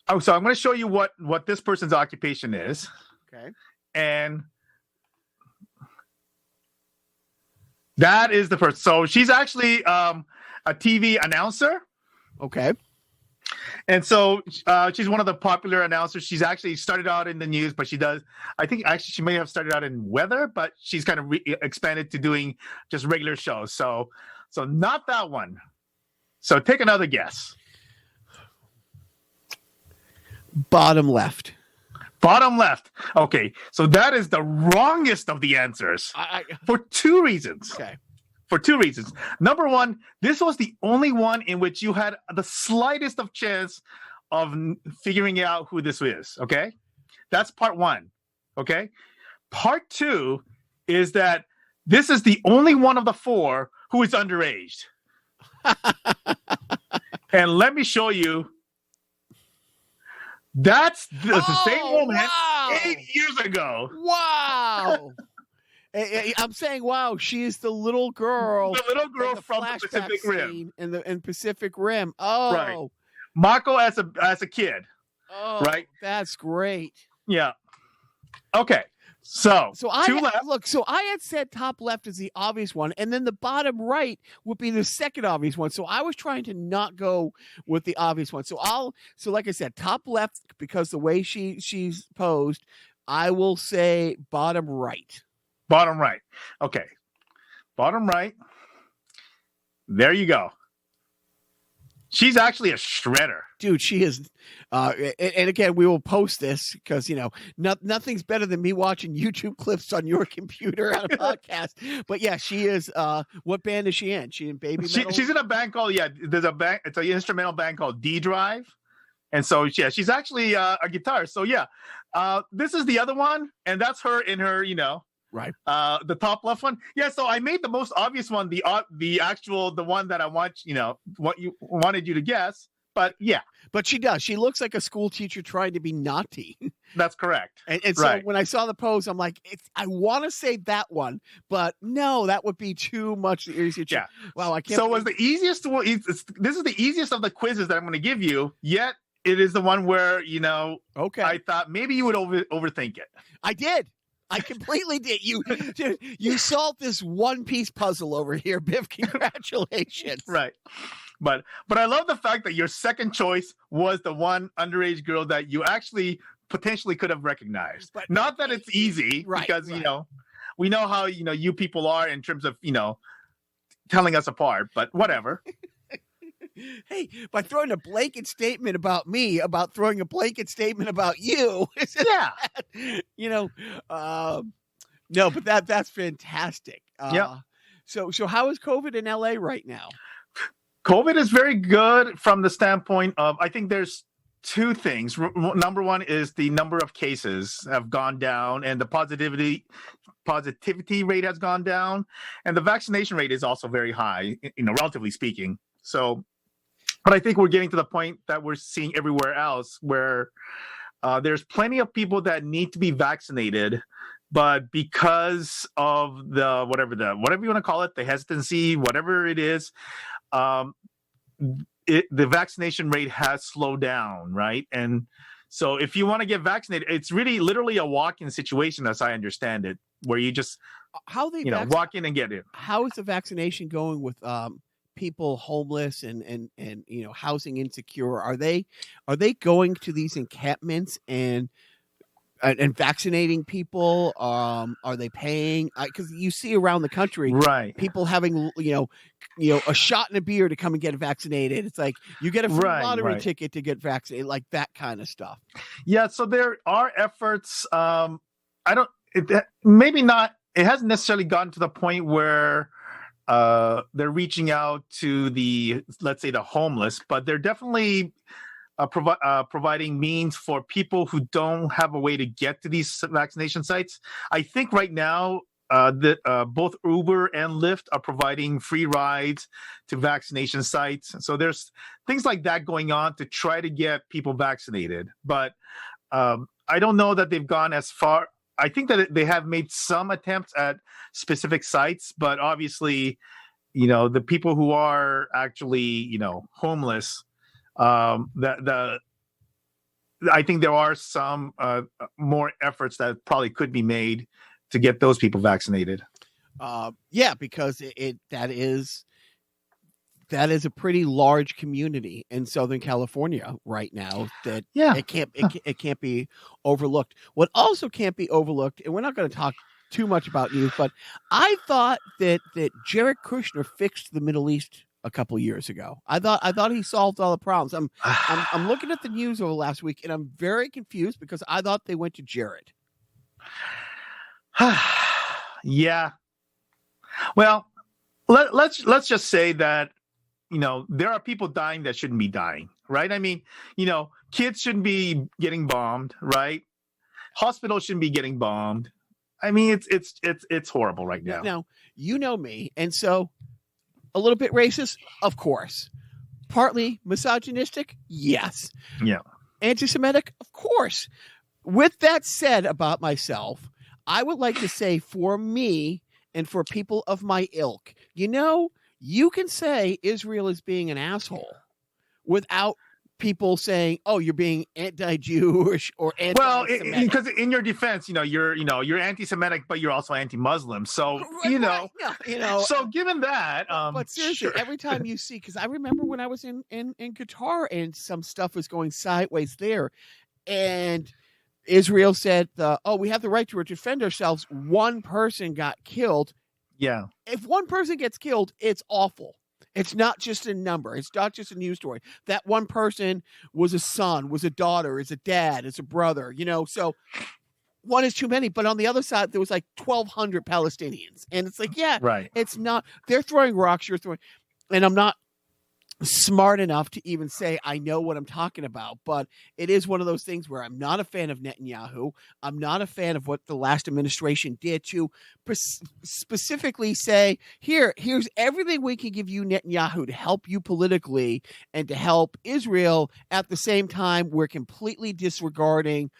Oh, so I'm going to show you what this person's occupation is. Okay. And that is the person. So she's actually a TV announcer. Okay. And so she's one of the popular announcers. She's actually started out in the news, but I think actually she may have started out in weather, but she's kind of expanded to doing just regular shows. So not that one. So take another guess. Bottom left. Bottom left. Okay. So that is the wrongest of the answers for 2 reasons. Okay. For 2 reasons. Number one, this was the only one in which you had the slightest of chance of figuring out who this is. Okay. That's part 1. Okay. Part 2 is that this is the only one of the 4 who is underage. And let me show you. That's the same woman 8 years ago. Wow. I'm saying, wow, she is the little girl. The little girl from the Pacific Rim. In Pacific Rim. Oh. Right. Mako as a kid. Oh, right. That's great. Yeah. Okay. So I had said top left is the obvious one, and then the bottom right would be the second obvious one. So I was trying to not go with the obvious one. So like I said, top left because the way she's posed, I will say bottom right. Bottom right. Okay. Bottom right. There you go. She's actually a shredder. Dude, she is. And again, we will post this because, nothing's better than me watching YouTube clips on your computer on a podcast. But yeah, she is. What band is she in? She in Baby Metal? She's in a band called, there's a band. It's an instrumental band called D Drive. And so, yeah, she's actually a guitarist. So, yeah, this is the other one. And that's her in her, right. The top left one. Yeah. So I made the most obvious one, the one that I want, what you wanted you to guess. But yeah. But she does. She looks like a school teacher trying to be naughty. That's correct. And so when I saw the pose, I'm like, I want to say that one, but no, that would be too much. Yeah. Wow. I can't. So it was the easiest one. This is the easiest of the quizzes that I'm going to give you. Yet it is the one where, okay. I thought maybe you would overthink it. I did. I completely did. You solved this one-piece puzzle over here, Biff. Congratulations. Right. But I love the fact that your second choice was the one underage girl that you actually potentially could have recognized. But not that it's easy, right, because we know how you people are in terms of telling us apart. But whatever. Hey, by throwing a blanket statement about me, about throwing a blanket statement about you. Yeah. No, but that's fantastic. Yeah. So how is COVID in LA right now? COVID is very good from the standpoint of, I think there's 2 things. Number one is the number of cases have gone down and the positivity rate has gone down. And the vaccination rate is also very high, relatively speaking. So, but I think we're getting to the point that we're seeing everywhere else where there's plenty of people that need to be vaccinated, but because of the whatever you want to call it, the hesitancy, whatever it is, the vaccination rate has slowed down, right? And so if you want to get vaccinated, it's really literally a walk-in situation, as I understand it, where you just walk in and get it. How is the vaccination going with people homeless and housing insecure? Are they going to these encampments and and vaccinating people. Are they paying? Because you see around the country, Right. people having a shot in a beer to come and get vaccinated. It's like you get a free lottery ticket to get vaccinated, like that kind of stuff. Yeah. So there are efforts. Maybe not. It hasn't necessarily gotten to the point where they're reaching out to let's say the homeless, but they're definitely providing means for people who don't have a way to get to these vaccination sites. I think right now, both Uber and Lyft are providing free rides to vaccination sites. So there's things like that going on to try to get people vaccinated. But I don't know that they've gone as far. I think that they have made some attempts at specific sites, but obviously, the people who are actually, homeless, I think there are some more efforts that probably could be made to get those people vaccinated. Yeah, because that is a pretty large community in Southern California right now that it can't be overlooked. What also can't be overlooked, and we're not going to talk too much about news, but I thought that Jared Kushner fixed the Middle East a couple years ago. I thought he solved all the problems. I'm looking at the news over last week, and I'm very confused because I thought they went to Jared. Yeah. Well, let's just say that there are people dying that shouldn't be dying, right? I mean, kids shouldn't be getting bombed, right? Hospitals shouldn't be getting bombed. I mean, it's horrible right now. Now, you know me, and so a little bit racist, of course. Partly misogynistic, yes. Yeah. Anti-Semitic, of course. With that said about myself, I would like to say for me and for people of my ilk, you can say Israel is being an asshole without people saying, "Oh, you're being anti-Jewish or anti-Semitic." Well, because in your defense, you're anti-Semitic, but you're also anti-Muslim. So So given that, but seriously, every time you see, because I remember when I was in Qatar and some stuff was going sideways there, and Israel said, we have the right to defend ourselves. One person got killed. Yeah. If one person gets killed, it's awful. It's not just a number. It's not just a news story. That one person was a son, was a daughter, is a dad, is a brother, so one is too many. But on the other side, there was like 1,200 Palestinians. And it's like, right. It's not, they're throwing rocks, you're throwing, and I'm not smart enough to even say I know what I'm talking about, but it is one of those things where I'm not a fan of Netanyahu. I'm not a fan of what the last administration did to specifically say, here's everything we can give you, Netanyahu, to help you politically and to help Israel. At the same time, we're completely disregarding,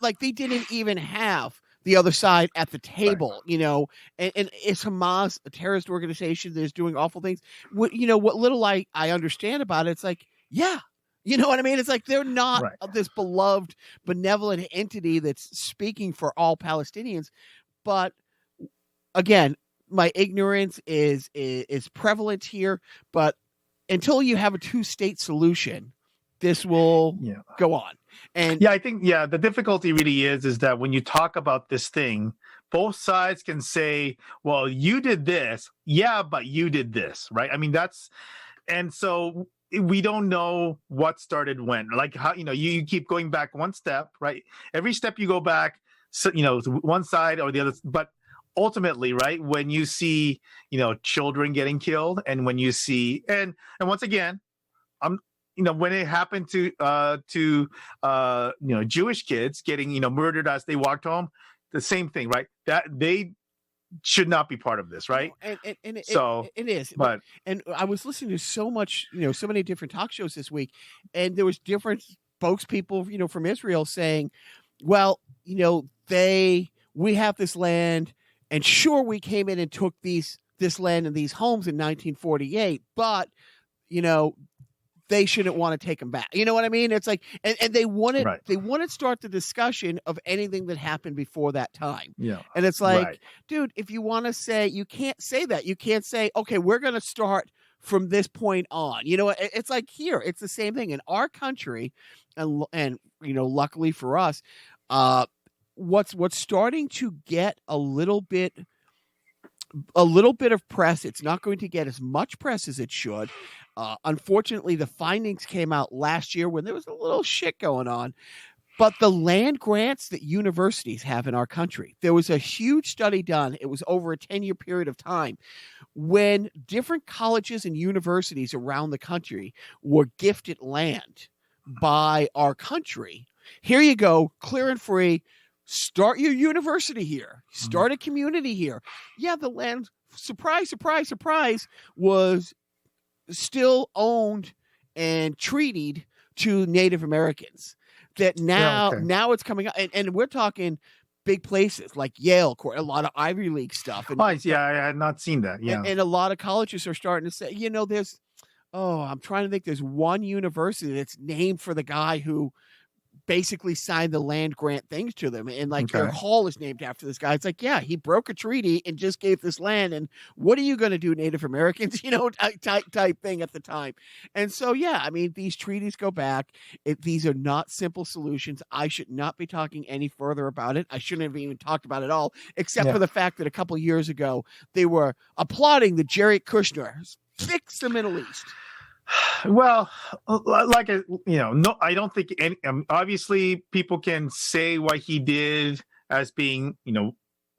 like they didn't even have the other side at the table, right. And it's Hamas, a terrorist organization that is doing awful things. What little I understand about it, it's like, yeah, you know what I mean? It's like they're not this beloved, benevolent entity that's speaking for all Palestinians. But again, my ignorance is prevalent here. But until you have a two-state solution, this will go on. And I think the difficulty really is that when you talk about this thing, both sides can say, well, you did this, but you did this, right? I mean, and so we don't know what started when, like how, you keep going back one step, right? Every step you go back, so, one side or the other, but ultimately, right, when you see, children getting killed, and when you see, and once again, when it happened to Jewish kids getting murdered as they walked home, the same thing, right? That they should not be part of this, right? And it is. But and I was listening to so many different talk shows this week, and there was different spokespeople, from Israel saying, well, we have this land, and sure, we came in and took this land and these homes in 1948, but they shouldn't want to take them back. You know what I mean? It's like, and they wouldn't start the discussion of anything that happened before that time. Yeah. And it's like, dude, if you want to say, you can't say that. You can't say, okay, we're going to start from this point on. It's like here, it's the same thing in our country. And luckily for us, what's starting to get a little bit of press. It's not going to get as much press as it should. Unfortunately, the findings came out last year when there was a little shit going on. But the land grants that universities have in our country, there was a huge study done. It was over a 10-year period of time when different colleges and universities around the country were gifted land by our country. Here you go, clear and free. Start your university here. Start a community here. Yeah, the land, surprise, surprise, surprise, was still owned and treated to Native Americans. That now it's coming up, and we're talking big places like Yale, a lot of Ivy League stuff. And, I had not seen that. Yeah, and a lot of colleges are starting to say, I'm trying to think. There's one university that's named for the guy who basically signed the land grant things to them, and their hall is named after this guy. It's like, yeah, he broke a treaty and just gave this land, and what are you going to do, Native Americans, type thing at the time. And so, yeah, I mean, these treaties go back. These are not simple solutions. I should not be talking any further about it. I shouldn't have even talked about it all, except for the fact that a couple years ago they were applauding the Jared Kushner fix the Middle East. Well, no, I don't think any. Obviously, people can say what he did as being,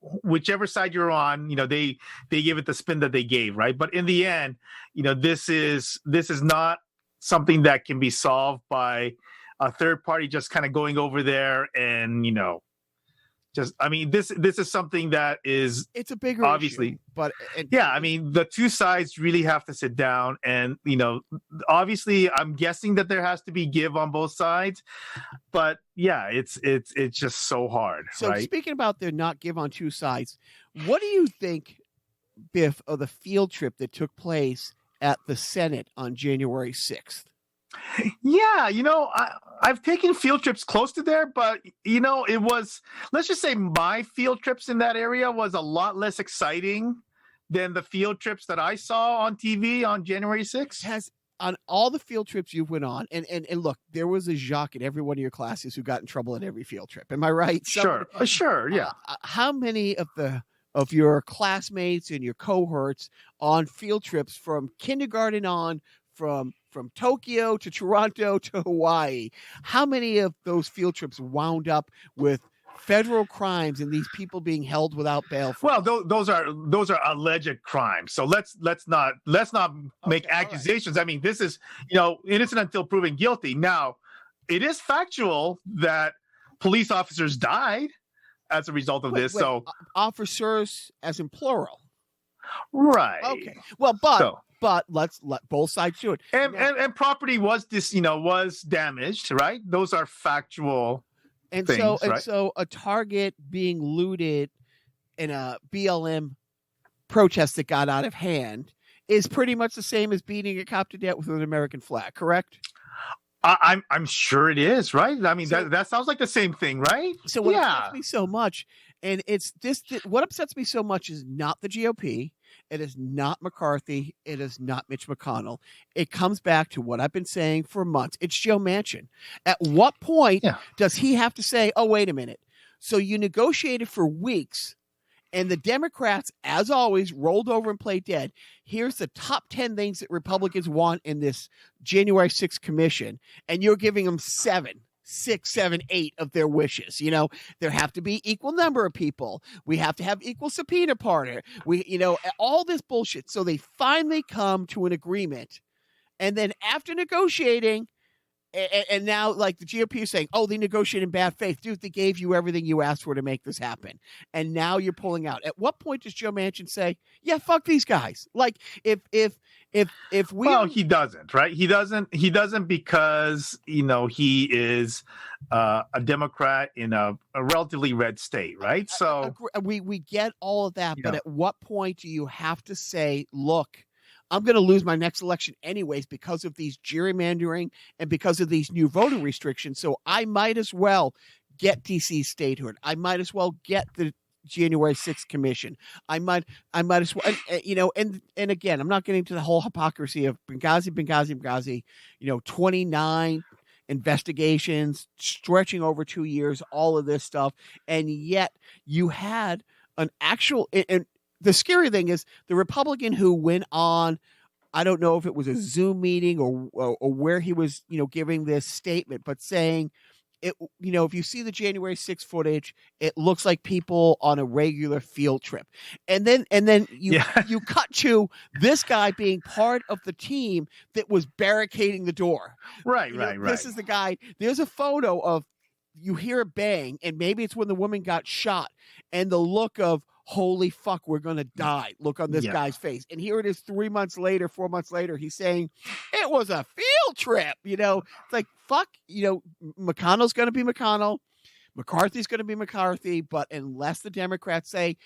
whichever side you're on. They give it the spin that they gave, right? But in the end, this is not something that can be solved by a third party just kind of going over there and this is something that is, it's a bigger obviously issue, but the two sides really have to sit down and obviously I'm guessing that there has to be give on both sides, but yeah, it's just so hard. So right? Speaking about the not give on two sides, what do you think, Biff, of the field trip that took place at the Senate on January 6th? Yeah, I've taken field trips close to there, but it was, let's just say my field trips in that area was a lot less exciting than the field trips that I saw on TV on January 6th. On all the field trips you went on, and look, there was a Jacques in every one of your classes who got in trouble at every field trip. Am I right? Sure, yeah. How many of your classmates and your cohorts on field trips from kindergarten on, from Tokyo to Toronto to Hawaii, how many of those field trips wound up with federal crimes and these people being held without bail? Well, those are alleged crimes. So let's not make accusations. Right. I mean, this is innocent until proven guilty. Now, it is factual that police officers died as a result of this. So officers, as in plural, right? Okay. Well, but let's let both sides do it. And property was was damaged, right? Those are factual things, right? So a Target being looted in a BLM protest that got out of hand is pretty much the same as beating a cop to death with an American flag, correct? I'm sure it is, right? I mean, that sounds like the same thing, right? So what upsets me so much, and it's this, what upsets me so much is not the GOP. It is not McCarthy. It is not Mitch McConnell. It comes back to what I've been saying for months. It's Joe Manchin. At what point does he have to say, oh, wait a minute. So you negotiated for weeks and the Democrats, as always, rolled over and played dead. Here's the top 10 things that Republicans want in this January 6th commission. And you're giving them 7, 6, 7, 8 of their wishes. There have to be equal number of people. We have to have equal subpoena power. All this bullshit. So they finally come to an agreement. And then after negotiating, and now like the GOP is saying, oh, they negotiated in bad faith. Dude, they gave you everything you asked for to make this happen. And now you're pulling out. At what point does Joe Manchin say, yeah, fuck these guys? Like if we, well, he doesn't, right? He doesn't because, he is a Democrat in a relatively red state, right? So we get all of that. But at what point do you have to say, look, I'm going to lose my next election anyways because of these gerrymandering and because of these new voting restrictions. So I might as well get DC statehood. I might as well get the January 6th commission. I might as well, and again, I'm not getting to the whole hypocrisy of Benghazi, 29 investigations stretching over 2 years, all of this stuff. And yet you had an actual, and the scary thing is the Republican who went on, I don't know if it was a Zoom meeting or where he was, giving this statement, but saying it, if you see the January 6th footage, it looks like people on a regular field trip. And then you cut to this guy being part of the team that was barricading the door. Right. This is the guy. There's a photo of, you hear a bang, and maybe it's when the woman got shot, and the look of, holy fuck, we're going to die, look on this guy's face. And here it is 4 months later, he's saying, it was a field trip. It's like, fuck, McConnell's going to be McConnell. McCarthy's going to be McCarthy. But unless the Democrats say,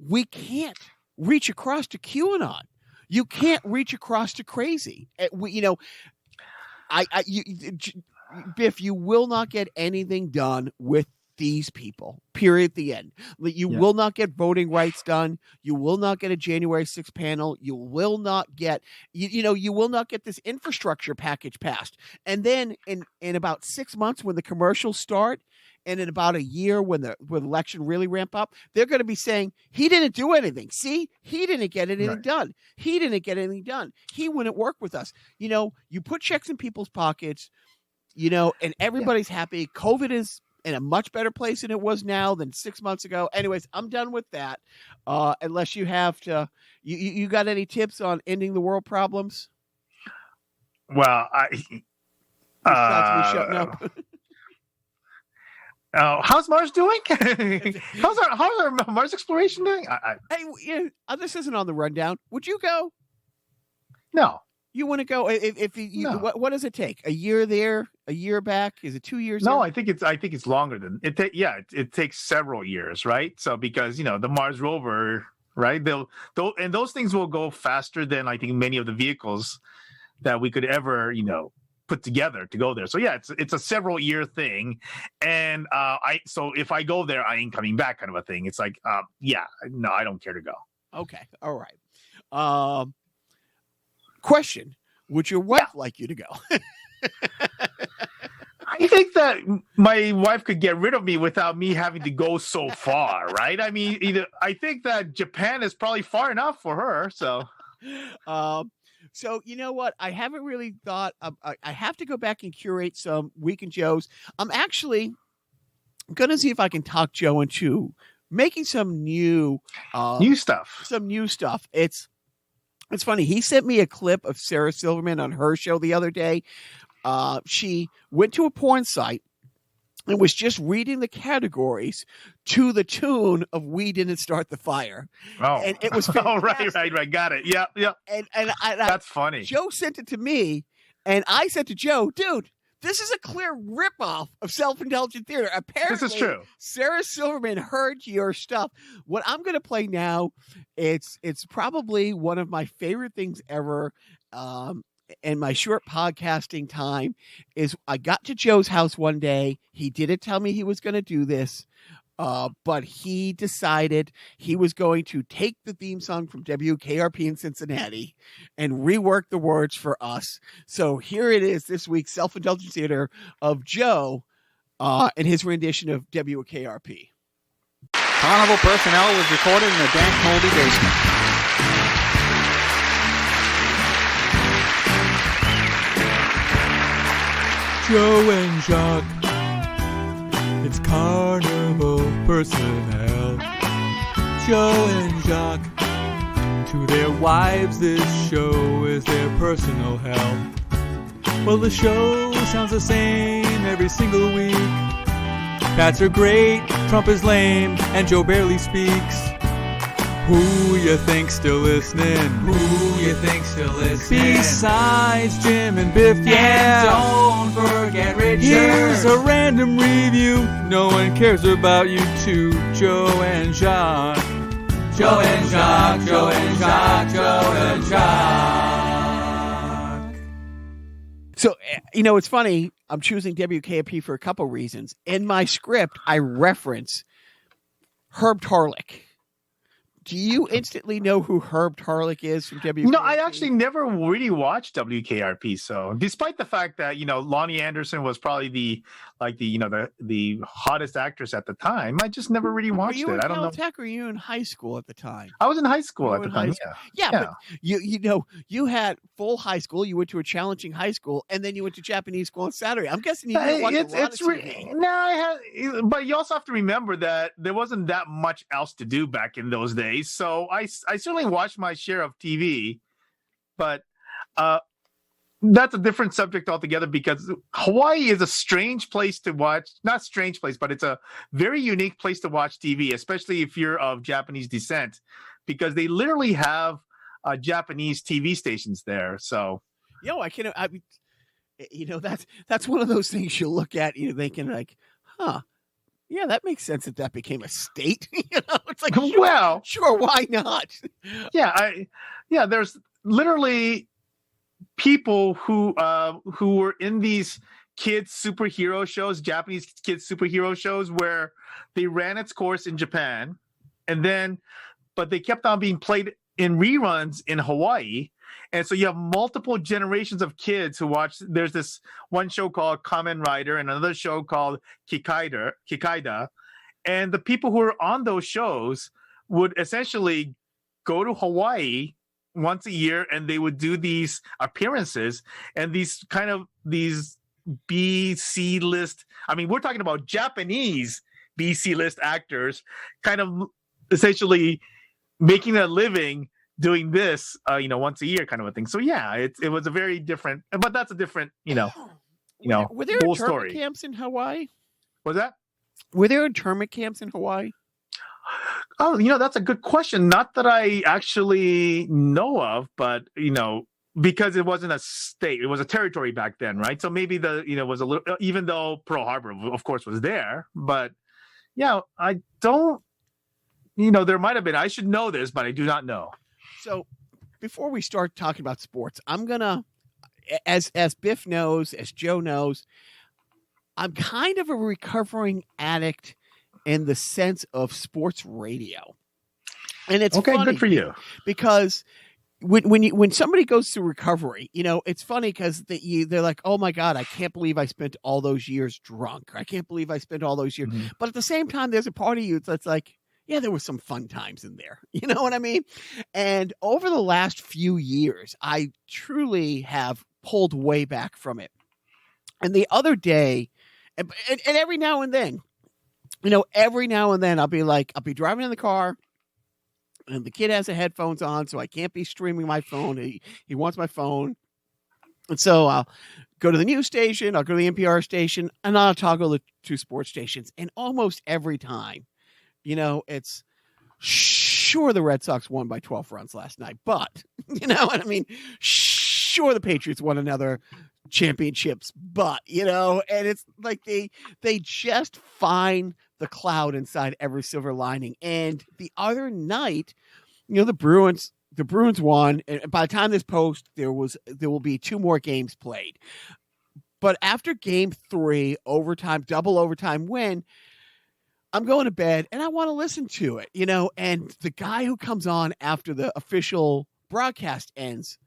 we can't reach across to QAnon, you can't reach across to crazy. Biff, you will not get anything done with these people, period, the end. You will not get voting rights done. You will not get a January 6th panel. You will not get, you will not get this infrastructure package passed. And then in about 6 months when the commercials start, and in about a year when the election really ramp up, they're going to be saying, he didn't do anything. See, he didn't get anything done. He didn't get anything done. He wouldn't work with us. You put checks in people's pockets, and everybody's happy. COVID is in a much better place than it was now than 6 months ago. Anyways, I'm done with that. Unless you have to, you got any tips on ending the world problems? Well, Besides me shutting up. How's Mars doing? how's our Mars exploration doing? Hey, this isn't on the rundown. Would you go? No. You want to go? If No. What does it take? A year there, a year back? Is it 2 years? No, there? I think it's longer than it. It takes several years, right? So because the Mars rover, right? And those things will go faster than I think many of the vehicles that we could ever put together to go there. So yeah, it's a several year thing, and so if I go there, I ain't coming back, kind of a thing. It's like no, I don't care to go. Okay, all right. Question: would your wife like you to go? I think that my wife could get rid of me without me having to go so far, right? I mean, I think that Japan is probably far enough for her. So, so you know what? I haven't really thought. I have to go back and curate some Weekend Joes. I'm actually going to see if I can talk Joe into making some new stuff. Some new stuff. It's funny. He sent me a clip of Sarah Silverman on her show the other day. She went to a porn site and was just reading the categories to the tune of "We Didn't Start the Fire." Oh, and it was fantastic. right. Got it. Yeah. And that's funny. Joe sent it to me, and I said to Joe, "Dude, this is a clear ripoff of Self-Indulgent Theater." Apparently, this is true. Sarah Silverman heard your stuff. What I'm going to play now, it's probably one of my favorite things ever. In my short podcasting time, is I got to Joe's house one day. He didn't tell me he was going to do this, but he decided he was going to take the theme song from WKRP in Cincinnati and rework the words for us. So here it is this week's Self-Indulgent Theater of Joe and his rendition of WKRP. Carnival Personnel was recorded in a dank, moldy basement. Joe and Jacques, it's Carnival Personnel. Joe and Jacques, to their wives this show is their personal hell. Well, the show sounds the same every single week. Pats are great, Trump is lame, and Joe barely speaks. Who you think still listening? Who you think still listening? Besides Jim and Biff, yeah. And don't forget Richard. Here's a random review. No one cares about you two, Joe and Jacques. Joe and Jacques, Joe and Jacques, Joe and Jacques. So, it's funny. I'm choosing WKP for a couple reasons. In my script, I reference Herb Tarlick Do you instantly know who Herb Tarlick is from WKRP? No, I actually never really watched WKRP. So, despite the fact that Lonnie Anderson was probably the hottest actress at the time, I just never really watched it. I don't know. Caltech, or were you in high school at the time? I was in high school at the time. Yeah, but you had full high school. You went to a challenging high school, and then you went to Japanese school on Saturday. I'm guessing you didn't watch a lot of TV. But you also have to remember that there wasn't that much else to do back in those days. So I certainly watched my share of TV, but that's a different subject altogether, because Hawaii is a strange place to watch. Not strange place, but it's a very unique place to watch TV, especially if you're of Japanese descent, because they literally have Japanese TV stations there. So, that's one of those things you look at, thinking like, huh. Yeah, that makes sense that became a state. It's like, sure, why not? There's literally people who were in these kids superhero shows, Japanese kids superhero shows, where they ran its course in Japan, but they kept on being played in reruns in Hawaii. And so you have multiple generations of kids who watch. There's this one show called Kamen Rider and another show called Kikaida. And the people who are on those shows would essentially go to Hawaii once a year, and they would do these appearances and these B, C list. I mean, we're talking about Japanese B, C list actors kind of essentially making a living doing this, once a year kind of a thing. So it was a very different, but that's a different, were there whole internment story. Camps in Hawaii? Was that? Were there internment camps in Hawaii? Oh, that's a good question. Not that I actually know of, but because it wasn't a state, it was a territory back then, right? So maybe was a little, even though Pearl Harbor, of course, was there, but I don't, there might have been. I should know this, but I do not know. So before we start talking about sports, I'm going to, as Biff knows, as Joe knows, I'm kind of a recovering addict in the sense of sports radio. And it's okay, funny good for you. Because when somebody goes through recovery, it's funny because they're like, oh my God, I can't believe I spent all those years drunk. I can't believe I spent all those years. Mm-hmm. But at the same time, there's a part of you that's like, yeah, there were some fun times in there. You know what I mean? And over the last few years, I truly have pulled way back from it. And the other day, and every now and then, I'll be driving in the car and the kid has the headphones on, so I can't be streaming my phone. He wants my phone. And so I'll go to the news station, I'll go to the NPR station, and I'll toggle the two sports stations. And almost every time, it's sure the Red Sox won by 12 runs last night, but you know what I mean? Sure the Patriots won another championships, but and it's like they just find the cloud inside every silver lining. And the other night, the Bruins won, and by the time this post, there will be two more games played. But after game 3, double overtime win, I'm going to bed and I want to listen to it, and the guy who comes on after the official broadcast ends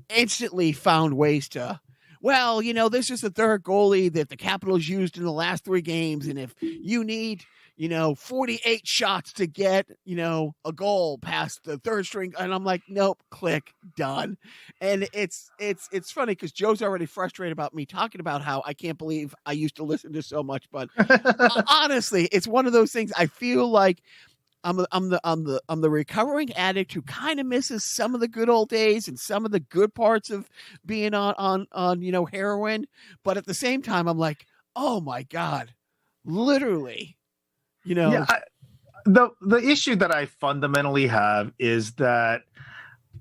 instantly found ways to, well, this is the third goalie that the Capitals used in the last 3 games. And if you need, 48 shots to get, a goal past the third string. And I'm like, nope, click, done. And it's funny because Joe's already frustrated about me talking about how I can't believe I used to listen to so much. But honestly, it's one of those things. I feel like I'm the recovering addict who kind of misses some of the good old days and some of the good parts of being on heroin, but at the same time I'm like, oh my God, literally, the issue that I fundamentally have is that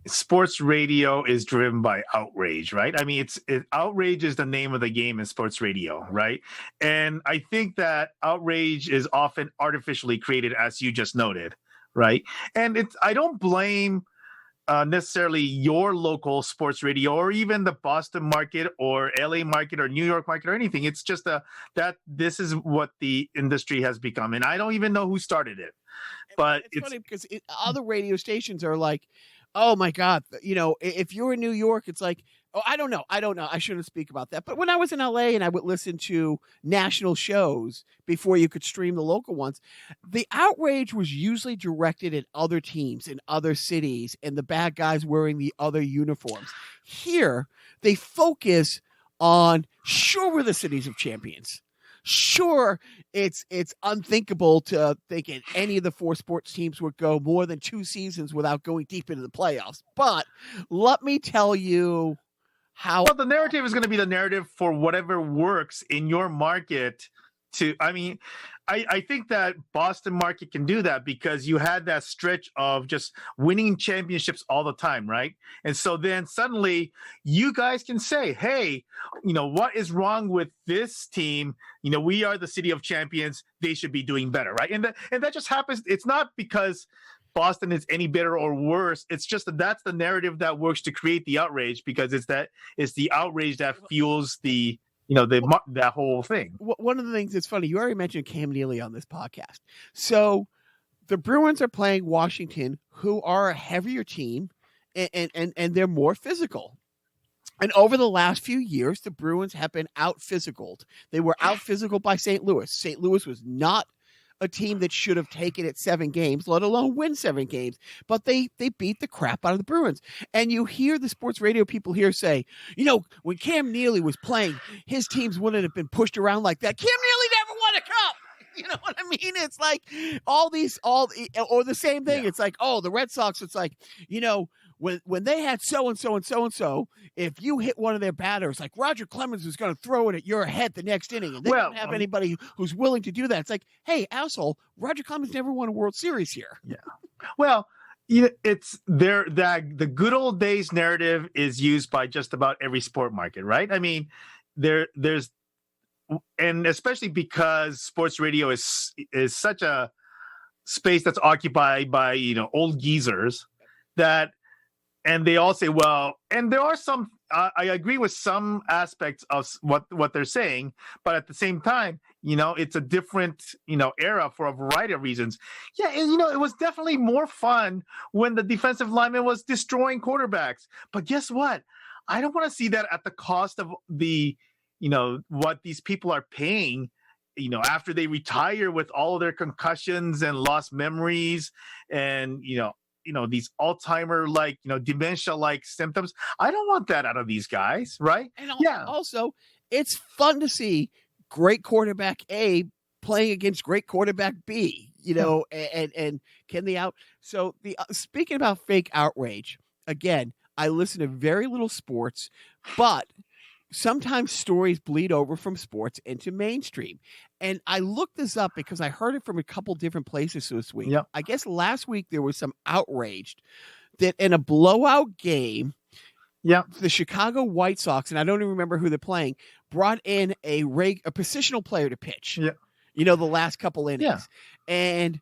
sports radio is driven by outrage, right? I mean, outrage is the name of the game in sports radio, right? And I think that outrage is often artificially created, as you just noted, right? And I don't blame necessarily your local sports radio or even the Boston market or LA market or New York market or anything. It's just that this is what the industry has become. And I don't even know who started it. But it's funny because other radio stations are like, oh my God, if you're in New York, it's like, oh, I don't know. I shouldn't speak about that. But when I was in LA and I would listen to national shows before you could stream the local ones, the outrage was usually directed at other teams in other cities and the bad guys wearing the other uniforms. Here, they focus on, sure, we're the cities of champions. Sure, it's unthinkable to think any of the 4 sports teams would go more than 2 seasons without going deep into the playoffs. But let me tell you how. Well, the narrative is going to be the narrative for whatever works in your market. I think that Boston market can do that because you had that stretch of just winning championships all the time, right? And so then suddenly you guys can say, hey, what is wrong with this team? We are the city of champions. They should be doing better, right? And that just happens. It's not because Boston is any better or worse. It's just that's the narrative that works to create the outrage because it's the outrage that fuels that whole thing. One of the things that's funny, you already mentioned Cam Neely on this podcast. So the Bruins are playing Washington, who are a heavier team, and they're more physical. And over the last few years, the Bruins have been out-physicaled. They were out-physicaled by St. Louis. St. Louis was not a team that should have taken it 7 games, let alone win 7 games. But they beat the crap out of the Bruins. And you hear the sports radio people here say, when Cam Neely was playing, his teams wouldn't have been pushed around like that. Cam Neely never won a cup. You know what I mean? It's like or the same thing. Yeah. It's like, the Red Sox, it's like, when they had so-and-so and so-and-so, if you hit one of their batters, like Roger Clemens was going to throw it at your head the next inning, and they don't have anybody who's willing to do that. It's like, hey, asshole, Roger Clemens never won a World Series here. Yeah. Well, it's there that the good old days narrative is used by just about every sport market, right? I mean, there's and especially because sports radio is such a space that's occupied by old geezers that. And they all say, well, and there are some, I agree with some aspects of what they're saying, but at the same time, it's a different, era for a variety of reasons. Yeah, and, it was definitely more fun when the defensive lineman was destroying quarterbacks. But guess what? I don't want to see that at the cost of the, what these people are paying, after they retire with all of their concussions and lost memories and, these Alzheimer dementia symptoms. I don't want that out of these guys, right? And also, it's fun to see great quarterback A playing against great quarterback B, and can they out. So speaking about fake outrage, again, I listen to very little sports, but sometimes stories bleed over from sports into mainstream. And I looked this up because I heard it from a couple different places this week. Yep. I guess last week there was some outrage that in a blowout game, the Chicago White Sox, and I don't even remember who they're playing, brought in a positional player to pitch. Yeah. The last couple innings. Yeah. And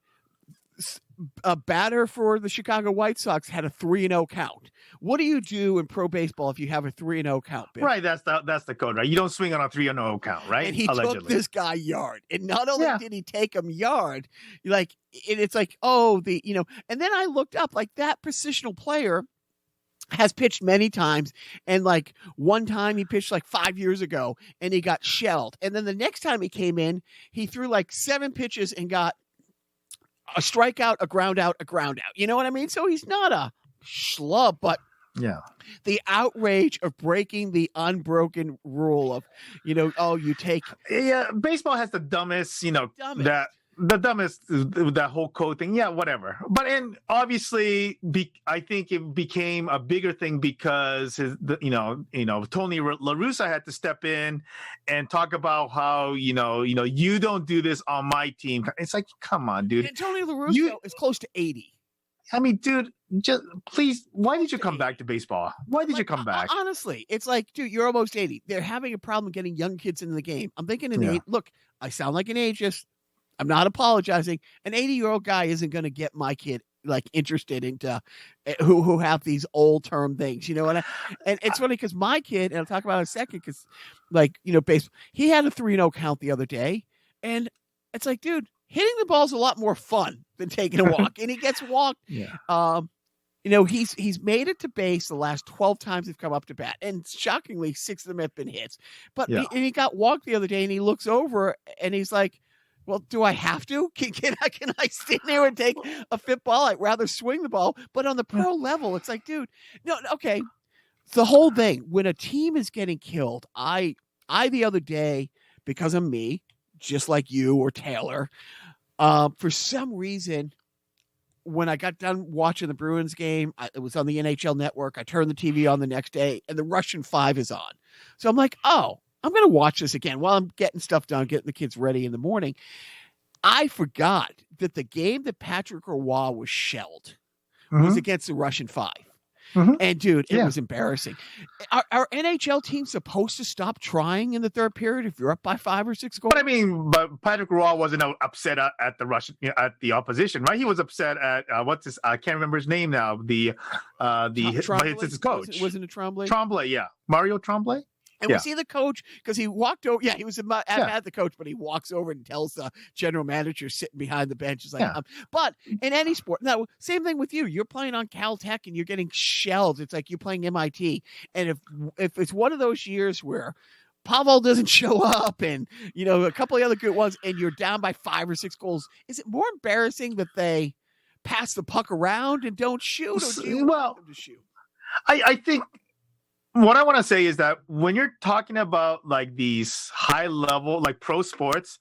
a batter for the Chicago White Sox had a 3-0 count. What do you do in pro baseball if you have a 3-0 count, Bill? Right, that's the code, right? You don't swing on a 3-0 count, right? And he took this guy yard. And not only did he take him yard, it's like, and then I looked up, that positional player has pitched many times, and one time he pitched 5 years ago and he got shelled. And then the next time he came in, he threw 7 pitches and got a strikeout, a ground out, a ground out. You know what I mean? So he's not a schlub, but the outrage of breaking the unbroken rule of, you take. Yeah, baseball has the dumbest, that whole code thing. Yeah, whatever. But and obviously, I think it became a bigger thing because Tony La Russa had to step in and talk about how you don't do this on my team. It's like, come on, dude. And Tony La Russa is close to 80. I mean, dude, just please. Why did you come back to baseball? Why did you come back? Honestly, it's like, dude, you're almost 80. They're having a problem getting young kids into the game. I'm thinking, look, I sound like an ageist. I'm not apologizing. An 80-year-old guy isn't going to get my kid like interested into who have these old term things, you know. And it's funny because my kid, and I'll talk about it in a second, because like, you know, baseball, he had a 3-0 count the other day, and it's like, dude, hitting the ball is a lot more fun than taking a walk, and he gets walked. Yeah. You know, he's made it to base the last 12 times they've come up to bat, and shockingly, 6 of them have been hits. But he got walked the other day, and he looks over and he's like, "Well, do I have to? Can I stand there and take a fit ball? I'd rather swing the ball." But on the pro level, it's like, dude, no, okay. The whole thing, when a team is getting killed, I the other day, because of me, just like you or Taylor, for some reason, when I got done watching the Bruins game, it was on the NHL Network. I turned the TV on the next day, and the Russian 5 is on. So I'm like, oh, I'm going to watch this again while I'm getting stuff done, getting the kids ready in the morning. I forgot that the game that Patrick Roy was shelled was against the Russian 5. And dude, it was embarrassing. Are NHL teams supposed to stop trying in the third period if you're up by 5 or 6 goals? But I mean, but Patrick Roy wasn't upset at the Russian, at the opposition, right? He was upset at what's his? I can't remember his name now. It's his coach. Wasn't it Tremblay? Tremblay, yeah, Mario Tremblay. And was he the coach? Because he walked over. Yeah, he was at the coach, but he walks over and tells the general manager sitting behind the bench. He's like, but in any sport, now, same thing with you. You're playing on Caltech and you're getting shelled. It's like you're playing MIT. And if it's one of those years where Pavel doesn't show up and, you know, a couple of other good ones, and you're down by 5 or 6 goals, is it more embarrassing that they pass the puck around and don't shoot? Or do you want them to shoot? I think what I want to say is that when you're talking about like these high level, like pro sports,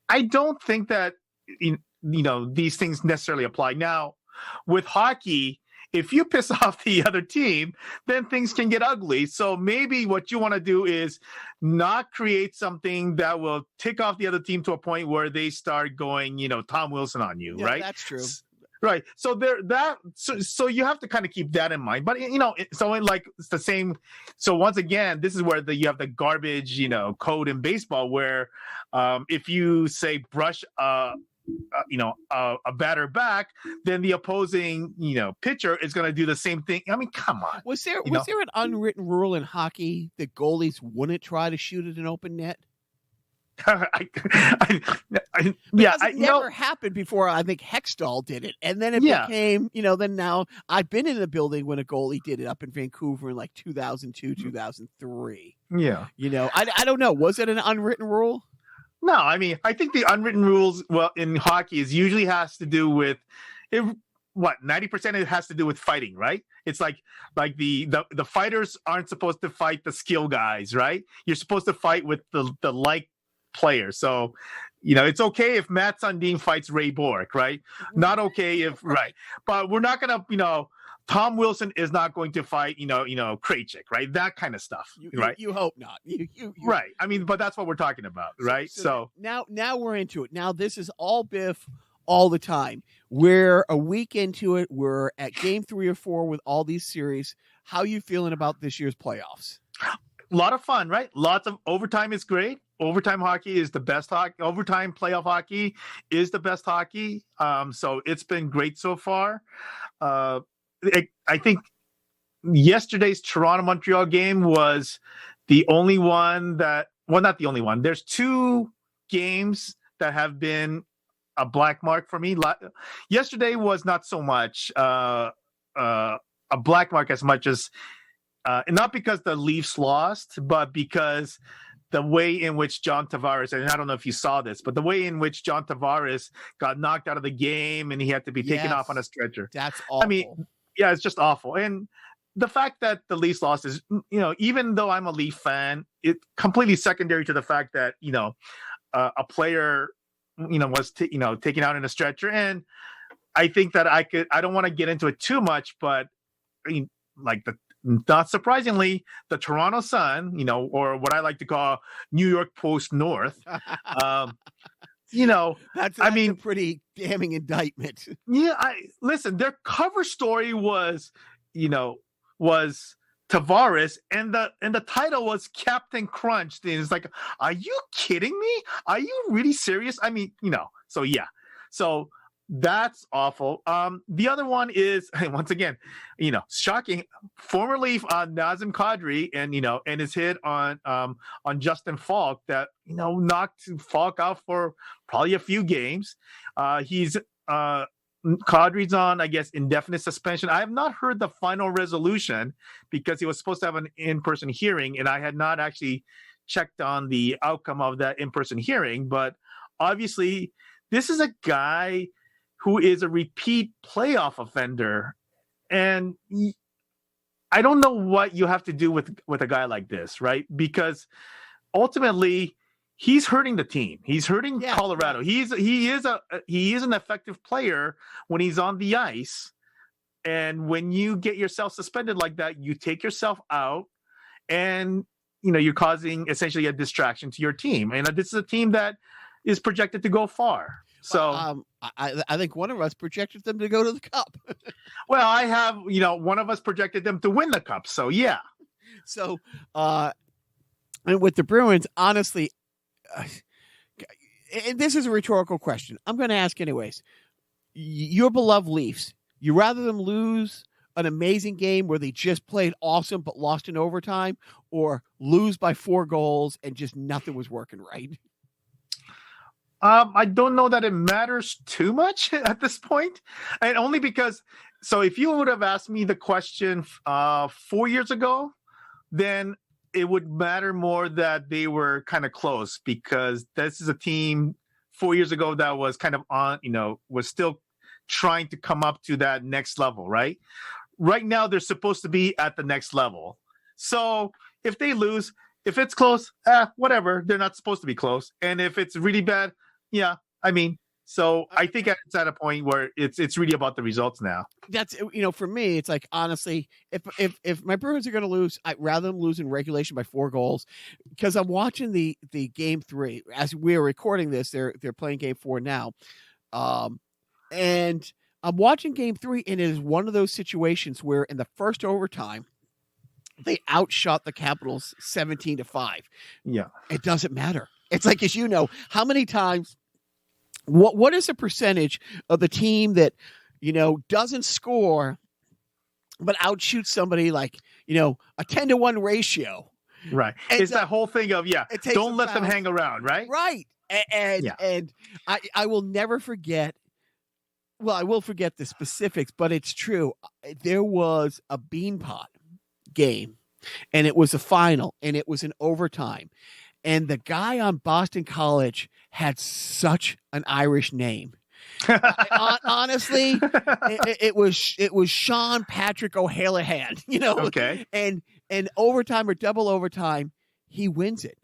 I don't think that, you know, these things necessarily apply. Now, with hockey, if you piss off the other team, then things can get ugly. So maybe what you want to do is not create something that will tick off the other team to a point where they start going, you know, Tom Wilson on you, right? That's true. Right. So so you have to kind of keep that in mind. But, you know, it's the same. So once again, this is where you have the garbage, you know, code in baseball where if you say brush, a batter back, then the opposing, you know, pitcher is going to do the same thing. I mean, come on. Was there an unwritten rule in hockey that goalies wouldn't try to shoot at an open net? It never happened before. I think Hextall did it, and then it became, you know. Then now I've been in the building when a goalie did it up in Vancouver in like 2002, 2003. Yeah, you know, I don't know. Was it an unwritten rule? No, I mean, I think the unwritten rules, well, in hockey is usually has to do with it. What 90% of it has to do with fighting, right? It's like the fighters aren't supposed to fight the skill guys, right? You're supposed to fight with the like player. So, you know, it's okay if Matt Sundin fights Ray Bork, right? Not okay if but we're not gonna, you know, Tom Wilson is not going to fight, you know, Krejcik, right? That kind of stuff, right? You hope not. You right. I mean, but that's what we're talking about, right? So now we're into it. Now this is all Biff all the time. We're a week into it. We're at game 3 or 4 with all these series. How are you feeling about this year's playoffs? A lot of fun, right? Lots of overtime is great. Overtime hockey is the best hockey. Overtime playoff hockey is the best hockey. So it's been great so far. I think yesterday's Toronto-Montreal game was the only one that, well, not the only one. There's 2 games that have been a black mark for me. Yesterday was not so much a black mark as much as not because the Leafs lost, but because the way in which John Tavares, and I don't know if you saw this, but the way in which John Tavares got knocked out of the game and he had to be taken off on a stretcher. That's awful. I mean, yeah, it's just awful. And the fact that the Leafs lost is, you know, even though I'm a Leaf fan, it's completely secondary to the fact that, you know, a player, you know, was taken out in a stretcher. And I think that I don't want to get into it too much, but I mean, like not surprisingly, the Toronto Sun, you know, or what I like to call New York Post North, you know, that's a pretty damning indictment. Yeah, listen, their cover story was Tavares, and the title was Captain Crunch. And it's like, are you kidding me? Are you really serious? I mean, you know, so yeah. So That's awful. The other one is once again, shocking. Formerly Nazem Kadri, and his hit on Justin Falk that knocked Falk out for probably a few games. He's Kadri's on, I guess, indefinite suspension. I have not heard the final resolution because he was supposed to have an in-person hearing, and I had not actually checked on the outcome of that in-person hearing. But obviously, this is a guy who is a repeat playoff offender. And I don't know what you have to do with a guy like this, right? Because ultimately, he's hurting the team. He's hurting Colorado. He is an effective player when he's on the ice. And when you get yourself suspended like that, you take yourself out and you're causing essentially a distraction to your team. And this is a team that is projected to go far. So I think one of us projected them to go to the Cup. Well, I have, one of us projected them to win the Cup. So, yeah. So, and with the Bruins, honestly, and this is a rhetorical question. I'm going to ask anyways. Your beloved Leafs, you rather them lose an amazing game where they just played awesome but lost in overtime, or lose by 4 goals and just nothing was working right? I don't know that it matters too much at this point, and only because. So, if you would have asked me the question 4 years ago, then it would matter more that they were kind of close, because this is a team 4 years ago that was kind of on, was still trying to come up to that next level, right? Right now, they're supposed to be at the next level. So, if they lose, if it's close, whatever. They're not supposed to be close. And if it's really bad, yeah, I think it's at a point where it's really about the results now. That's, for me, it's like, honestly, if my Bruins are going to lose, I'd rather them lose in regulation by 4 goals, because I'm watching the game 3 as we're recording this. They're playing game 4 now. And I'm watching game 3, and it is one of those situations where in the first overtime, they outshot the Capitals 17-5. Yeah. It doesn't matter. It's like, as how many times, what is the percentage of the team that, doesn't score, but outshoots somebody like, a 10-to-1 ratio? Right. And it's that whole thing of, don't let them hang around, right? Right. And I will never forget. Well, I will forget the specifics, but it's true. There was a Beanpot game, and it was a final, and it was an overtime. And the guy on Boston College had such an Irish name. Honestly, it was Sean Patrick O'Hallahan, Okay. And overtime or double overtime, he wins it.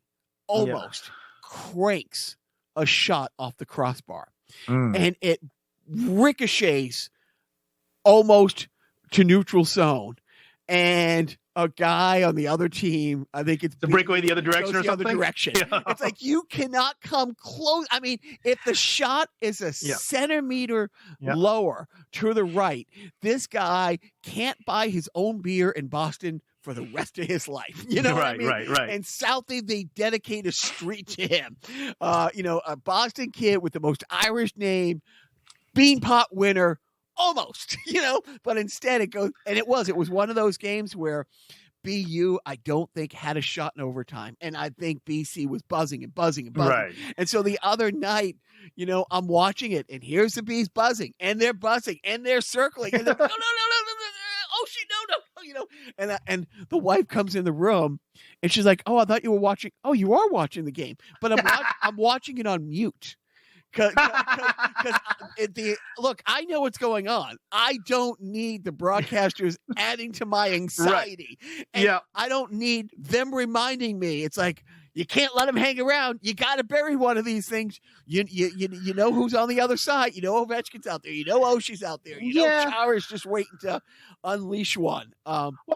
Almost cranks a shot off the crossbar. And it ricochets almost to neutral zone. And a guy on the other team, I think it's the breakaway the other direction or something. The other direction. Yeah. It's like, you cannot come close. I mean, if the shot is a centimeter lower to the right, this guy can't buy his own beer in Boston for the rest of his life. You know what I mean? Right. And Southie, they dedicate a street to him. A Boston kid with the most Irish name, Beanpot winner. Almost, but instead it goes, and it was one of those games where BU, I don't think, had a shot in overtime. And I think BC was buzzing. Right. And so the other night, I'm watching it, and here's the Bees buzzing, and they're circling, and they're, no. Oh, no. And the wife comes in the room, and she's like, oh, I thought you were watching. Oh, you are watching the game, but I'm watching it on mute. Because look, I know what's going on. I don't need the broadcasters adding to my anxiety. Right. And I don't need them reminding me. It's like, you can't let them hang around. You got to bury one of these things. You know who's on the other side. Ovechkin's out there. Oshie's out there. Chara's just waiting to unleash one.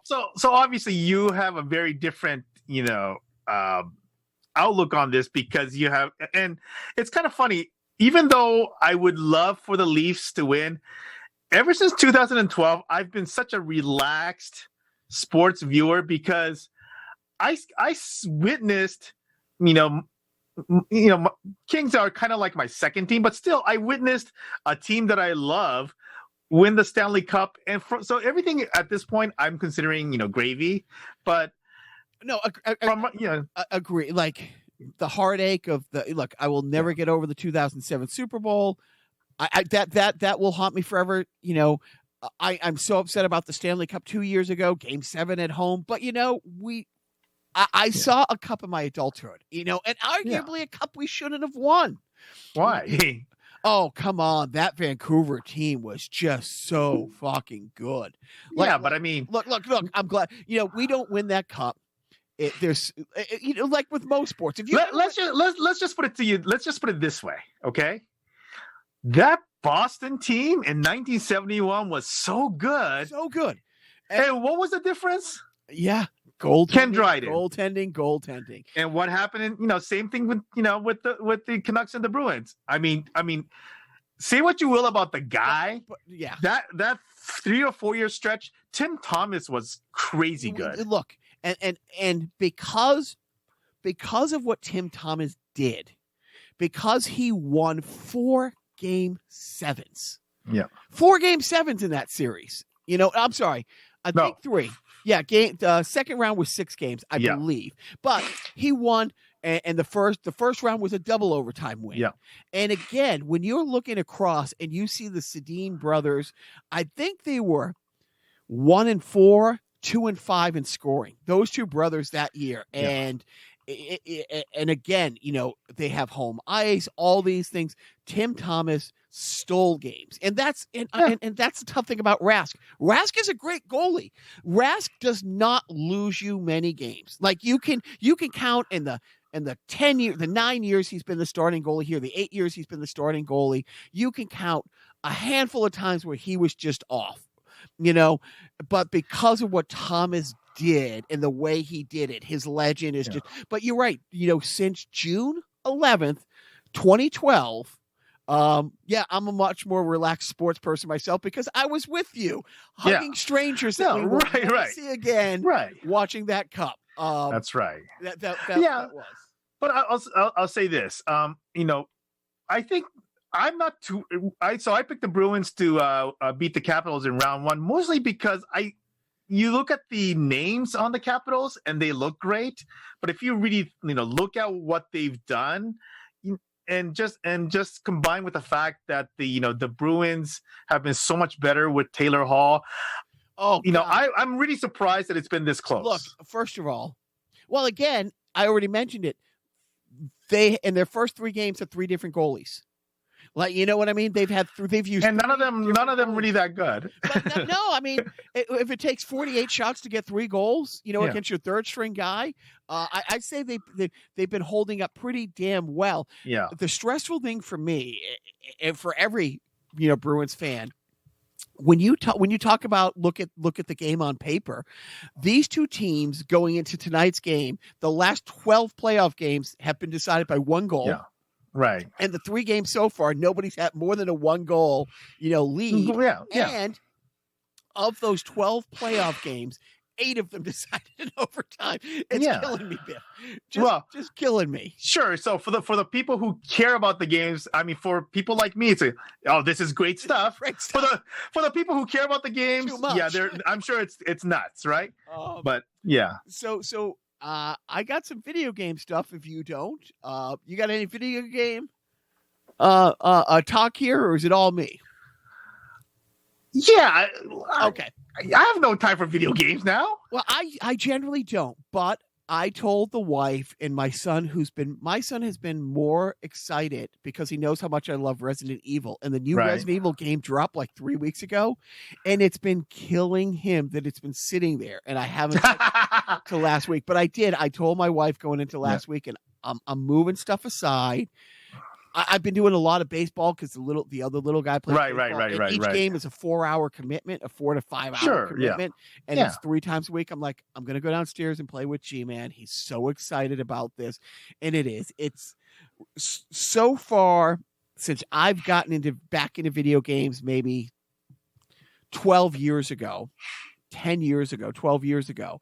So obviously you have a very different, outlook on this, because you have, and it's kind of funny. Even though I would love for the Leafs to win, ever since 2012, I've been such a relaxed sports viewer, because I witnessed, Kings are kind of like my second team, but still, I witnessed a team that I love win the Stanley Cup, and so everything at this point, I'm considering gravy. But No, from agree. Like the heartache of look, I will never get over the 2007 Super Bowl. That will haunt me forever. I'm so upset about the Stanley Cup 2 years ago, Game 7 at home. But I saw a cup in my adulthood, and arguably a cup we shouldn't have won. Why? Oh, come on. That Vancouver team was just so fucking good. But I mean, look, I'm glad, we don't win that cup. There's, like with most sports, if you let's just put it to you. Let's just put it this way. Okay. That Boston team in 1971 was so good. So good. And what was the difference? Yeah. Ken Dryden. Goaltending. And what happened in, same thing with the Canucks and the Bruins. I mean, say what you will about the guy. But yeah. That 3 or 4 year stretch, Tim Thomas was crazy good. Look, and because of what Tim Thomas did, because he won 4 Game 7s. Yeah. 4 Game 7s in that series. I'm sorry. I think 3. Yeah, second round was 6 games, I believe. But he won, and the first round was a double overtime win. Yeah. And again, when you're looking across and you see the Sedin brothers, I think they were 1-4, 2-5 in scoring. Those two brothers that year. Yeah. And again, they have home ice, all these things. Tim Thomas stole games. And that's and that's the tough thing about Rask. Rask is a great goalie. Rask does not lose you many games. Like you can count in the 9 years he's been the starting goalie here, the 8 years he's been the starting goalie, you can count a handful of times where he was just off. But because of what Thomas did and the way he did it, his legend is just. But you're right. Since June 11th, 2012. I'm a much more relaxed sports person myself because I was with you, hugging strengers that we will never see again. Right, watching that cup. That's right. That was. But I'll say this. I think. I'm not too. So I picked the Bruins to beat the Capitals in round 1, mostly because you look at the names on the Capitals and they look great, but if you really look at what they've done, and just combine with the fact that the Bruins have been so much better with Taylor Hall. Oh, I'm really surprised that it's been this close. Look, first of all, well, again, I already mentioned it. They in their first 3 games had 3 different goalies. Like, you know what I mean? They've used, and none of them really that good. But no, I mean, if it takes 48 shots to get 3 goals, against your third string guy, I'd say they've been holding up pretty damn well. Yeah. The stressful thing for me, and for every Bruins fan, when you talk about look at the game on paper, these two teams going into tonight's game, the last 12 playoff games have been decided by 1 goal. Yeah. Right. And the 3 games so far, nobody's had more than a 1 goal, lead. Yeah. And of those 12 playoff games, 8 of them decided in overtime. It's killing me, Biff. Just killing me. Sure. So for the people who care about the games, I mean, for people like me, it's this is great stuff. Great stuff. For the people who care about the games, I'm sure it's nuts, right? But yeah. So I got some video game stuff. If you don't, you got any video game talk here, or is it all me? Yeah. Okay. I have no time for video games now. Well, I generally don't, but I told the wife and my son has been more excited because he knows how much I love Resident Evil, and the new Resident Evil game dropped like 3 weeks ago, and it's been killing him that it's been sitting there, and I haven't to last week, but I did. I told my wife going into last week, and I'm moving stuff aside. I've been doing a lot of baseball because the other little guy plays baseball. Right. Each game is a 4-hour commitment, a 4 to 5 hour commitment, and it's 3 times a week. I'm like, I'm gonna go downstairs and play with G-Man. He's so excited about this, and it is. It's so far since I've gotten back into video games, maybe 12 years ago, 10 years ago, 12 years ago.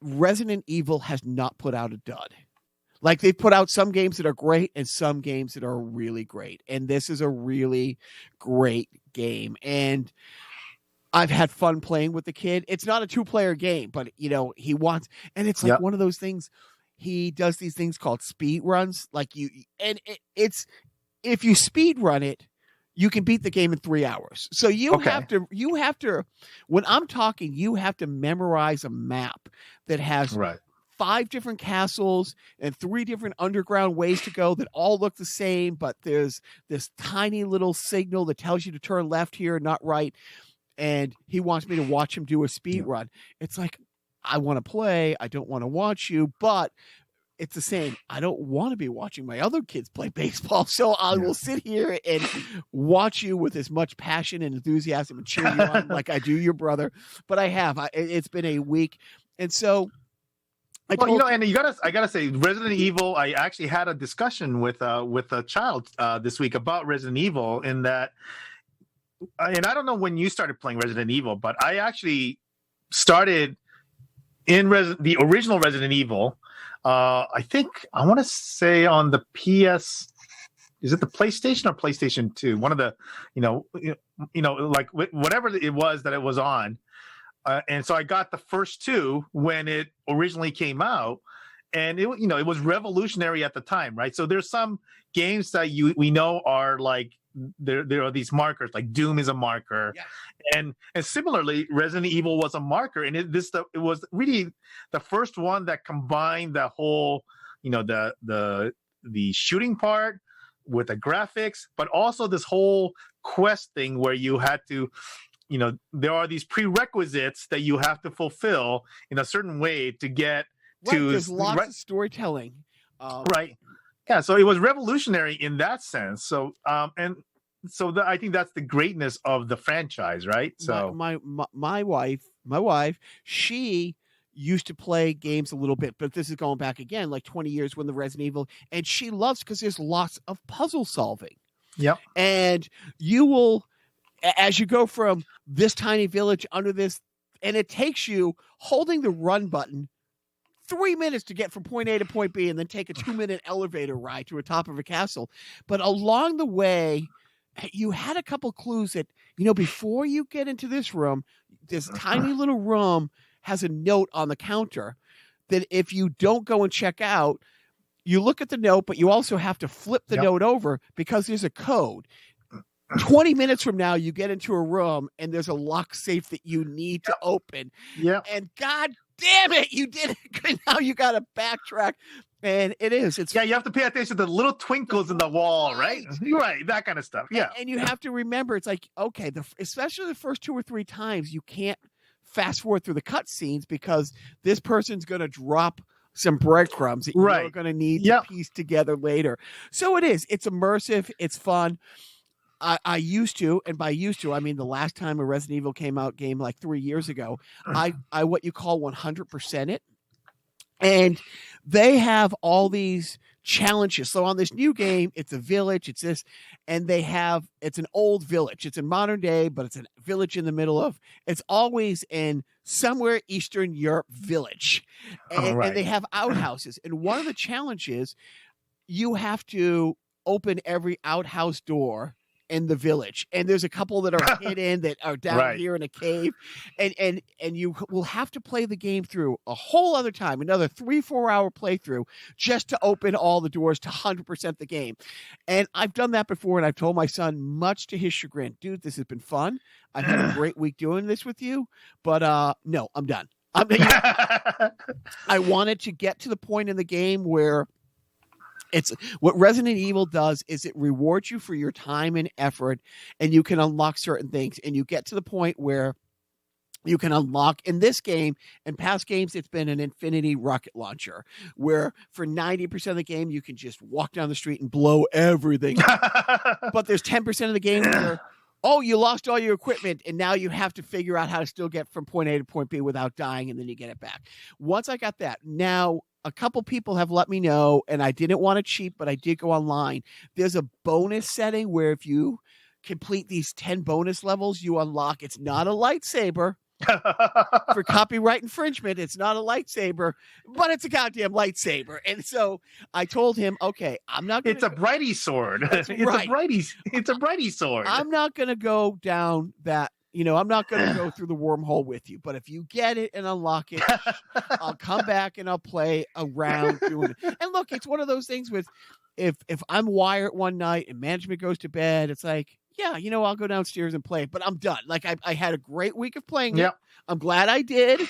Resident Evil has not put out a dud. Like they've put out some games that are great and some games that are really great. And this is a really great game. And I've had fun playing with the kid. It's not a 2-player game, but he wants, and it's like one of those things. He does these things called speed runs. Like it's if you speed run it, you can beat the game in 3 hours. So you have to, when I'm talking, you have to memorize a map that has 5 different castles and 3 different underground ways to go that all look the same, but there's this tiny little signal that tells you to turn left here, not right. And he wants me to watch him do a speed run. It's like, I want to play. I don't want to watch you, but it's the same. I don't want to be watching my other kids play baseball. So I will sit here and watch you with as much passion and enthusiasm and cheer you on like I do your brother. But I have. It's been a week. And so I gotta say, Resident Evil. I actually had a discussion with a child this week about Resident Evil. In that, and I don't know when you started playing Resident Evil, but I actually started in the original Resident Evil. I think I want to say on the PS. Is it the PlayStation or PlayStation 2? One of the, like whatever it was that it was on. And so I got the first 2 when it originally came out, and it was revolutionary at the time, right? So there's some games that we know are like there are these markers, like Doom is a marker, and similarly Resident Evil was a marker, and it was really the first one that combined the whole, the shooting part with the graphics, but also this whole quest thing where you had to. There are these prerequisites that you have to fulfill in a certain way to get to. There's lots of storytelling. Right. Yeah. So it was revolutionary in that sense. So, I think that's the greatness of the franchise, right? So my wife, she used to play games a little bit, but this is going back again, like 20 years when the Resident Evil, and she loves because there's lots of puzzle solving. Yep. And you will, as you go from this tiny village under this, and it takes you holding the run button 3 minutes to get from point A to point B, and then take a 2-minute elevator ride to the top of a castle. But along the way, you had a couple clues that, before you get into this room, this tiny little room has a note on the counter that if you don't go and check out, you look at the note, but you also have to flip the note over because there's a code. 20 minutes from now, you get into a room and there's a lock safe that you need to open. Yeah. And God damn it, you did it. Now you got to backtrack. And it's you have to pay attention to the little twinkles in the wall, right? Right, that kind of stuff. Yeah. And you have to remember, it's like, okay, especially the first 2 or 3 times, you can't fast forward through the cutscenes because this person's going to drop some breadcrumbs that you're going to need to piece together later. So it's immersive. It's fun. I used to, and by used to, I mean the last time a Resident Evil came out game like 3 years ago, I what you call 100% it. And they have all these challenges. So on this new game, it's a village, it's this, and it's an old village. It's in modern day, but it's a village in the middle of, it's always in somewhere Eastern Europe village. And they have outhouses. And one of the challenges, you have to open every outhouse door in the village, and there's a couple that are hidden that are down here in a cave, and you will have to play the game through a whole other time, another 3-4 hour playthrough just to open all the doors to 100% the game. And I've done that before, and I've told my son, much to his chagrin, dude, this has been fun. I've had a great week doing this with you, but no, I'm done. I wanted to get to the point in the game where it's what Resident Evil does is it rewards you for your time and effort, and you can unlock certain things, and you get to the point where you can unlock in this game and past games. It's been an infinity rocket launcher where for 90% of the game, you can just walk down the street and blow everything. But there's 10% of the game where, you lost all your equipment, and now you have to figure out how to still get from point A to point B without dying, and then you get it back. Once I got that, now a couple people have let me know, and I didn't want to cheat, but I did go online. There's a bonus setting where if you complete these 10 bonus levels, you unlock, it's not a lightsaber, for copyright infringement. It's not a lightsaber, but it's a goddamn lightsaber. And so I told him, okay, I'm not going It's a brighty sword. That's right. It's a brighty sword. I'm not going to go down that, I'm not going to go through the wormhole with you, but if you get it and unlock it, I'll come back and I'll play around doing it. And look, it's one of those things with, if I'm wired one night and management goes to bed, it's like, yeah, I'll go downstairs and play it, but I'm done. Like I had a great week of playing it. I'm glad I did,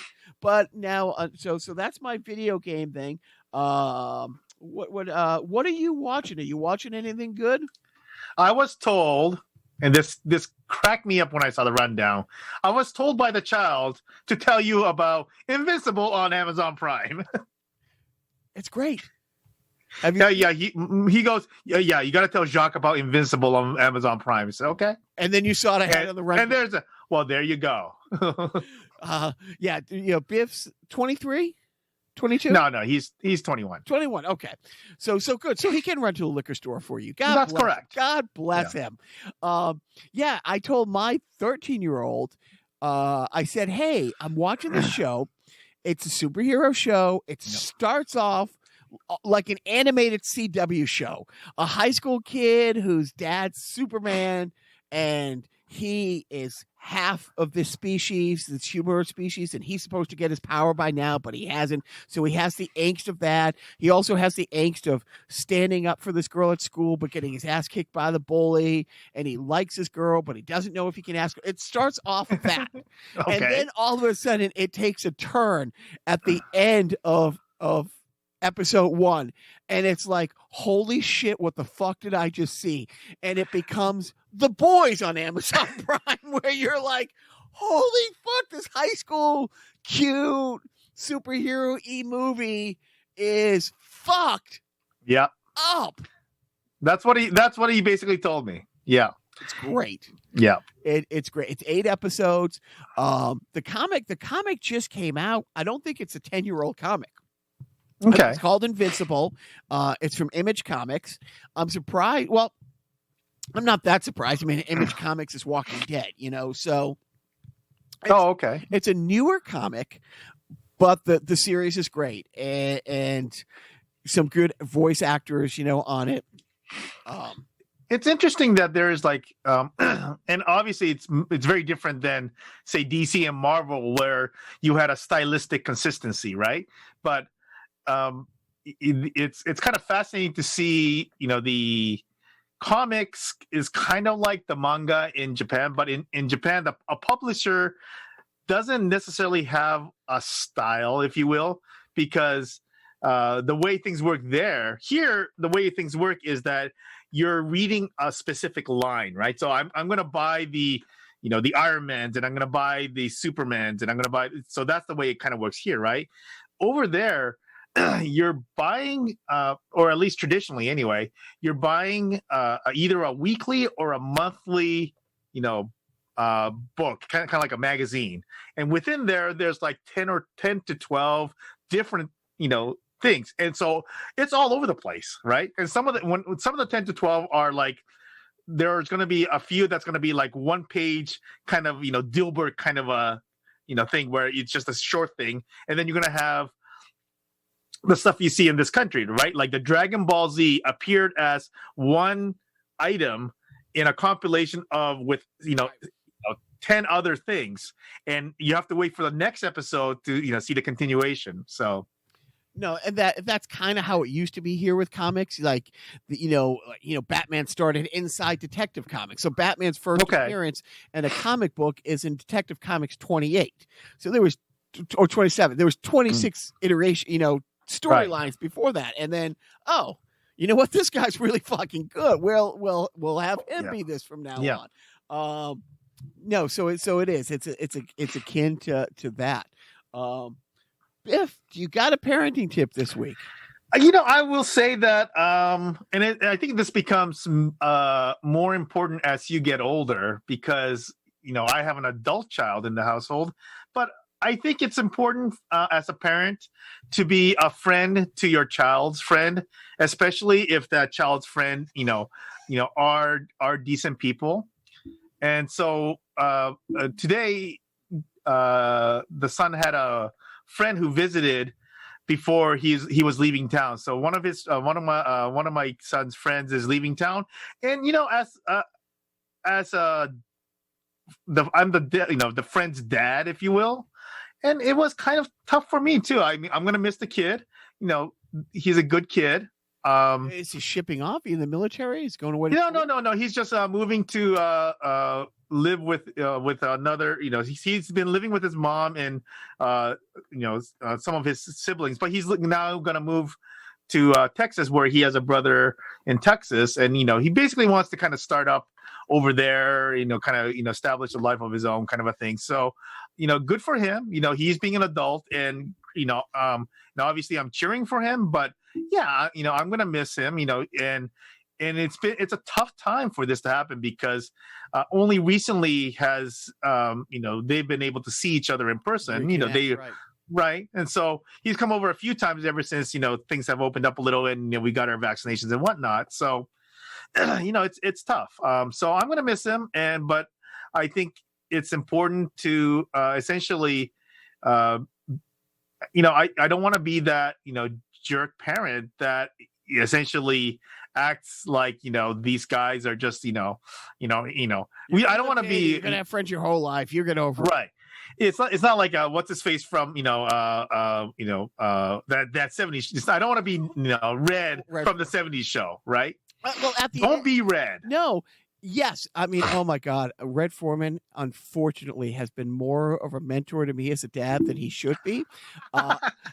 but now, so that's my video game thing. What are you watching? Are you watching anything good? I was told, and this cracked me up when I saw the rundown. I was told by the child to tell you about Invincible on Amazon Prime. It's great. He goes, yeah, you got to tell Jacques about Invincible on Amazon Prime. So, okay. And then you saw it ahead on the run. And there you go. Biff's 23, 22. No, he's 21. 21. Okay. So good. So he can run to a liquor store for you. That's correct. God bless him. I told my 13-year-old, I said, hey, I'm watching this show. It's a superhero show. It starts off like an animated CW show. A high school kid whose dad's Superman, and he is half of this species, this humanoid species, and he's supposed to get his power by now, but he hasn't. So he has the angst of that. He also has the angst of standing up for this girl at school, but getting his ass kicked by the bully. And he likes this girl, but he doesn't know if he can ask her. It starts off with that. Okay. And then all of a sudden it takes a turn at the end of episode 1, and it's like, holy shit, what the fuck did I just see? And it becomes The Boys on Amazon Prime, where you're like, holy fuck, this high school cute superhero movie is fucked up. That's what he basically told me. Yeah. It's great. Yeah. It's great. It's 8 episodes. The comic just came out. I don't think it's a 10-year-old comic. Okay. It's called Invincible. It's from Image Comics. I'm surprised. Well, I'm not that surprised. I mean, Image Comics is Walking Dead, so. Okay. It's a newer comic, but the series is great, and some good voice actors, on it. It's interesting that there is and obviously it's very different than, say, DC and Marvel, where you had a stylistic consistency, right? But it's kind of fascinating to see, the comics is kind of like the manga in Japan, but in Japan, a publisher doesn't necessarily have a style, if you will, because the way things work there, here, the way things work is that you're reading a specific line, right? So I'm going to buy the Iron Mans, and I'm going to buy the Supermans, and I'm going to buy, so that's the way it kind of works here, right? Over there, you're buying, or at least traditionally anyway, you're buying either a weekly or a monthly, book, kind of like a magazine. And within there's like 10 to 12 different, things. And so it's all over the place, right? And some of the 10 to 12 are like, there's going to be a few that's going to be like one page kind of, Dilbert kind of a, thing where it's just a short thing. And then you're going to have the stuff you see in this country, right? Like the Dragon Ball Z appeared as one item in a compilation with 10 other things, and you have to wait for the next episode to see the continuation. So no, and that's kind of how it used to be here with comics. Like Batman started inside Detective Comics, so Batman's first appearance in a comic book is in Detective Comics 28. So there was, or 27. There was 26 iteration, storylines before that, and then you know what, this guy's really fucking good, we'll have him be this from now on. No, so it is, it's akin to that. Biff, you got a parenting tip this week? I will say that I think this becomes more important as you get older, because I have an adult child in the household, but I think it's important as a parent to be a friend to your child's friend, especially if that child's friend, are decent people. And so today, the son had a friend who visited before he was leaving town. So one of my son's friends is leaving town, and I'm the friend's dad, if you will, and it was kind of tough for me too. I mean, I'm gonna miss the kid. He's a good kid. Is he shipping off? He in the military? He's going away? No. He's just moving to live with another. He's been living with his mom and some of his siblings, but he's now going to move to Texas, where he has a brother in Texas, and he basically wants to kind of start up over there. Establish a life of his own, kind of a thing. So, good for him. He's being an adult, and obviously I'm cheering for him, but yeah, I'm gonna miss him. And it's a tough time for this to happen, because only recently has they've been able to see each other in person. Right. And so he's come over a few times ever since things have opened up a little, and we got our vaccinations and whatnot. So it's tough. So I'm gonna miss him, but I think it's important to essentially I don't want to be that jerk parent that essentially acts like these guys are just I don't want to be. You're gonna have friends your whole life. You're gonna over right. It's not like what's his face from that 70s. I don't want to be Red from the 70s show, right? Well, don't be Red. No. Yes, I mean, oh my God, Red Foreman unfortunately has been more of a mentor to me as a dad than he should be.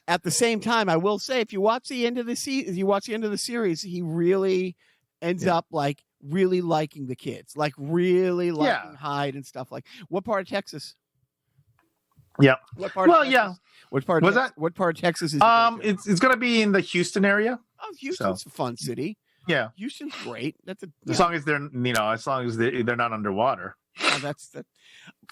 At the same time, I will say, if you watch the end of the series, he really ends up like really liking the kids, like really liking Hyde and stuff like. What part of Texas? Yeah. What part? What part? Was that? What part of Texas is? It's going to be in the Houston area. Oh, Houston's a fun city. Yeah, Houston's great. As long as they're they're not underwater. Oh, that's that.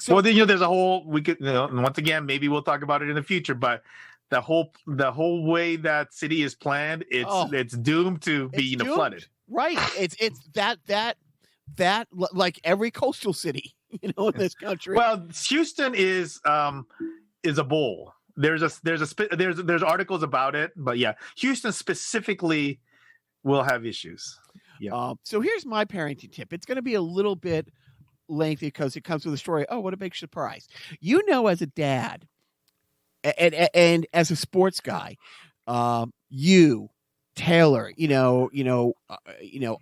So, well, then there's a whole we could and once again maybe we'll talk about it in the future. But the whole way that city is planned, it's doomed to be flooded. Right. It's that like every coastal city in this country. Well, Houston is a bowl. There's articles about it, but yeah, Houston specifically will have issues. Yeah. So here's my parenting tip. It's going to be a little bit lengthy because it comes with a story. Oh, what a big surprise! As a dad, and as a sports guy, you, Taylor,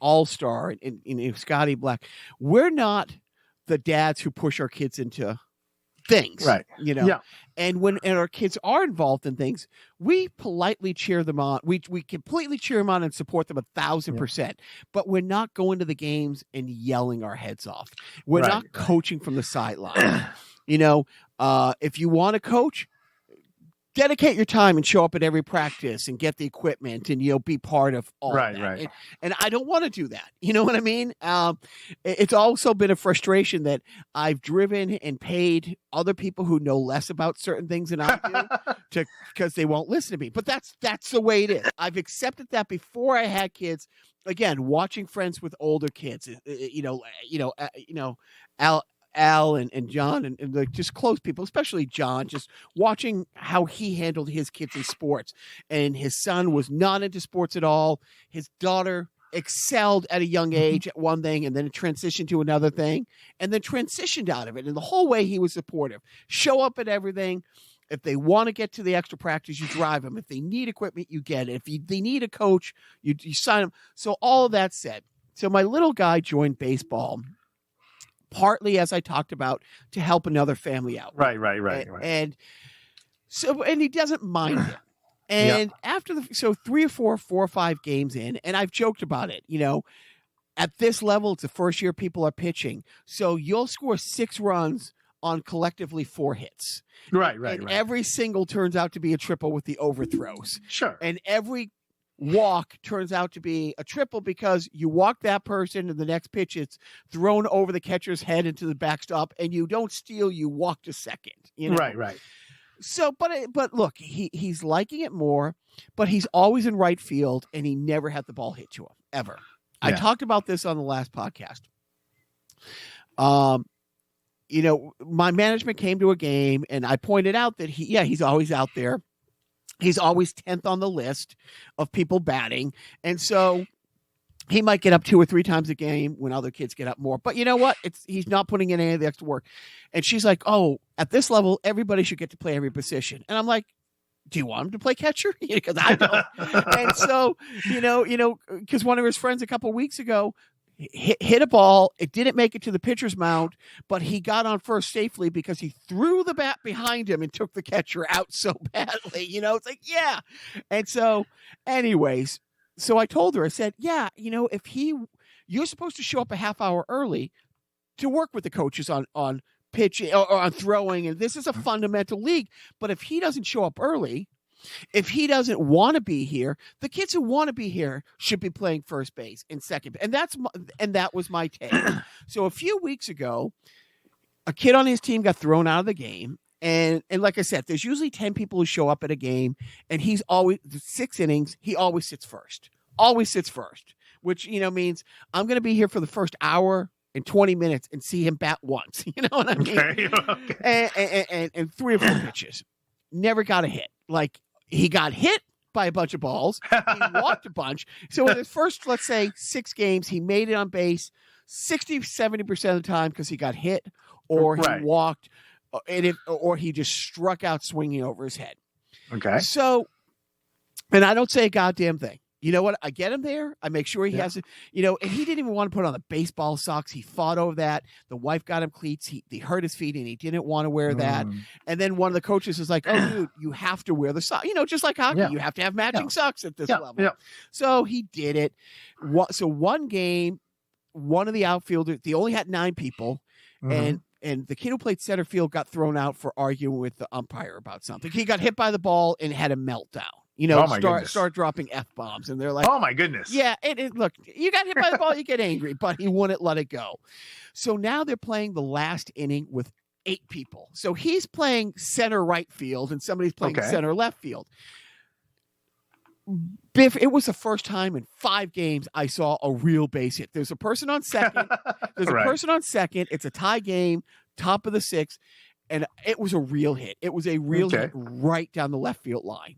All-Star, and Scotty Black, we're not the dads who push our kids into things, right? And when our kids are involved in things, we politely cheer them on. We completely cheer them on and support them 1,000%. But we're not going to the games and yelling our heads off. We're not coaching from the sideline. If you want to coach, dedicate your time and show up at every practice and get the equipment and be part of all that. Right. And I don't want to do that. You know what I mean? It's also been a frustration that I've driven and paid other people who know less about certain things than I do because they won't listen to me. But that's the way it is. I've accepted that before I had kids. Again, watching friends with older kids, Al and John and like just close people, especially John, just watching how he handled his kids in sports. And his son was not into sports at all. His daughter excelled at a young age at one thing and then transitioned to another thing and then transitioned out of it. And the whole way he was supportive. Show up at everything. If they want to get to the extra practice, you drive them. If they need equipment, you get it. If they need a coach, you sign them. So all of that said, so my little guy joined baseball partly, as I talked about, to help another family out. Right. And he doesn't mind it. And after 3 or 4 or 5 games in, and I've joked about it, at this level, it's the first year people are pitching. So you'll score 6 runs on collectively 4 hits. Right. Every single turns out to be a triple with the overthrows. Sure. And every walk turns out to be a triple because you walk that person and the next pitch it's thrown over the catcher's head into the backstop and you don't steal, you walk to second. Right. So, but look, he's liking it more, but he's always in right field and he never had the ball hit to him ever. Yeah. I talked about this on the last podcast. my management came to a game and I pointed out that he's always out there. He's always 10th on the list of people batting. And so he might get up 2 or 3 times a game when other kids get up more. But you know what? He's not putting in any of the extra work. And she's like, oh, at this level, everybody should get to play every position. And I'm like, do you want him to play catcher? Because I don't. And so, because one of his friends a couple of weeks ago hit a ball. It didn't make it to the pitcher's mound, but he got on first safely because he threw the bat behind him and took the catcher out so badly. It's like, yeah. And so anyways, so I told her, I said, yeah, you're supposed to show up a half hour early to work with the coaches on pitching or on throwing. And this is a fundamental league. But if he doesn't show up early, if he doesn't want to be here, the kids who want to be here should be playing first base and second. And that was my take. So a few weeks ago, a kid on his team got thrown out of the game. And like I said, there's usually 10 people who show up at a game, and he's always 6 innings. He always sits first, which, means I'm going to be here for the first hour and 20 minutes and see him bat once. You know what I mean? Okay. And 3 or 4 pitches. Never got a hit. Like, he got hit by a bunch of balls. He walked a bunch. So in his first, let's say, 6 games, he made it on base 60-70% of the time because he got hit or he walked or he just struck out swinging over his head. Okay. So, and I don't say a goddamn thing. You know what? I get him there. I make sure he has it, and he didn't even want to put on the baseball socks. He fought over that. The wife got him cleats. He hurt his feet and he didn't want to wear that. And then one of the coaches is like, oh, dude, you have to wear the socks. Just like hockey, you have to have matching socks at this level. Yeah. So he did it. So one game, one of the outfielders, they only had 9 people. And the kid who played center field got thrown out for arguing with the umpire about something. He got hit by the ball and had a meltdown. Start dropping F-bombs. And they're like, oh, my goodness. Yeah. Look, you got hit by the ball, you get angry, but he wouldn't let it go. So now they're playing the last inning with 8 people. So he's playing center right field and somebody's playing center left field. Biff, it was the first time in 5 games I saw a real base hit. There's a person on second. It's a tie game, top of the 6th. And it was a real hit. It was a real hit right down the left field line.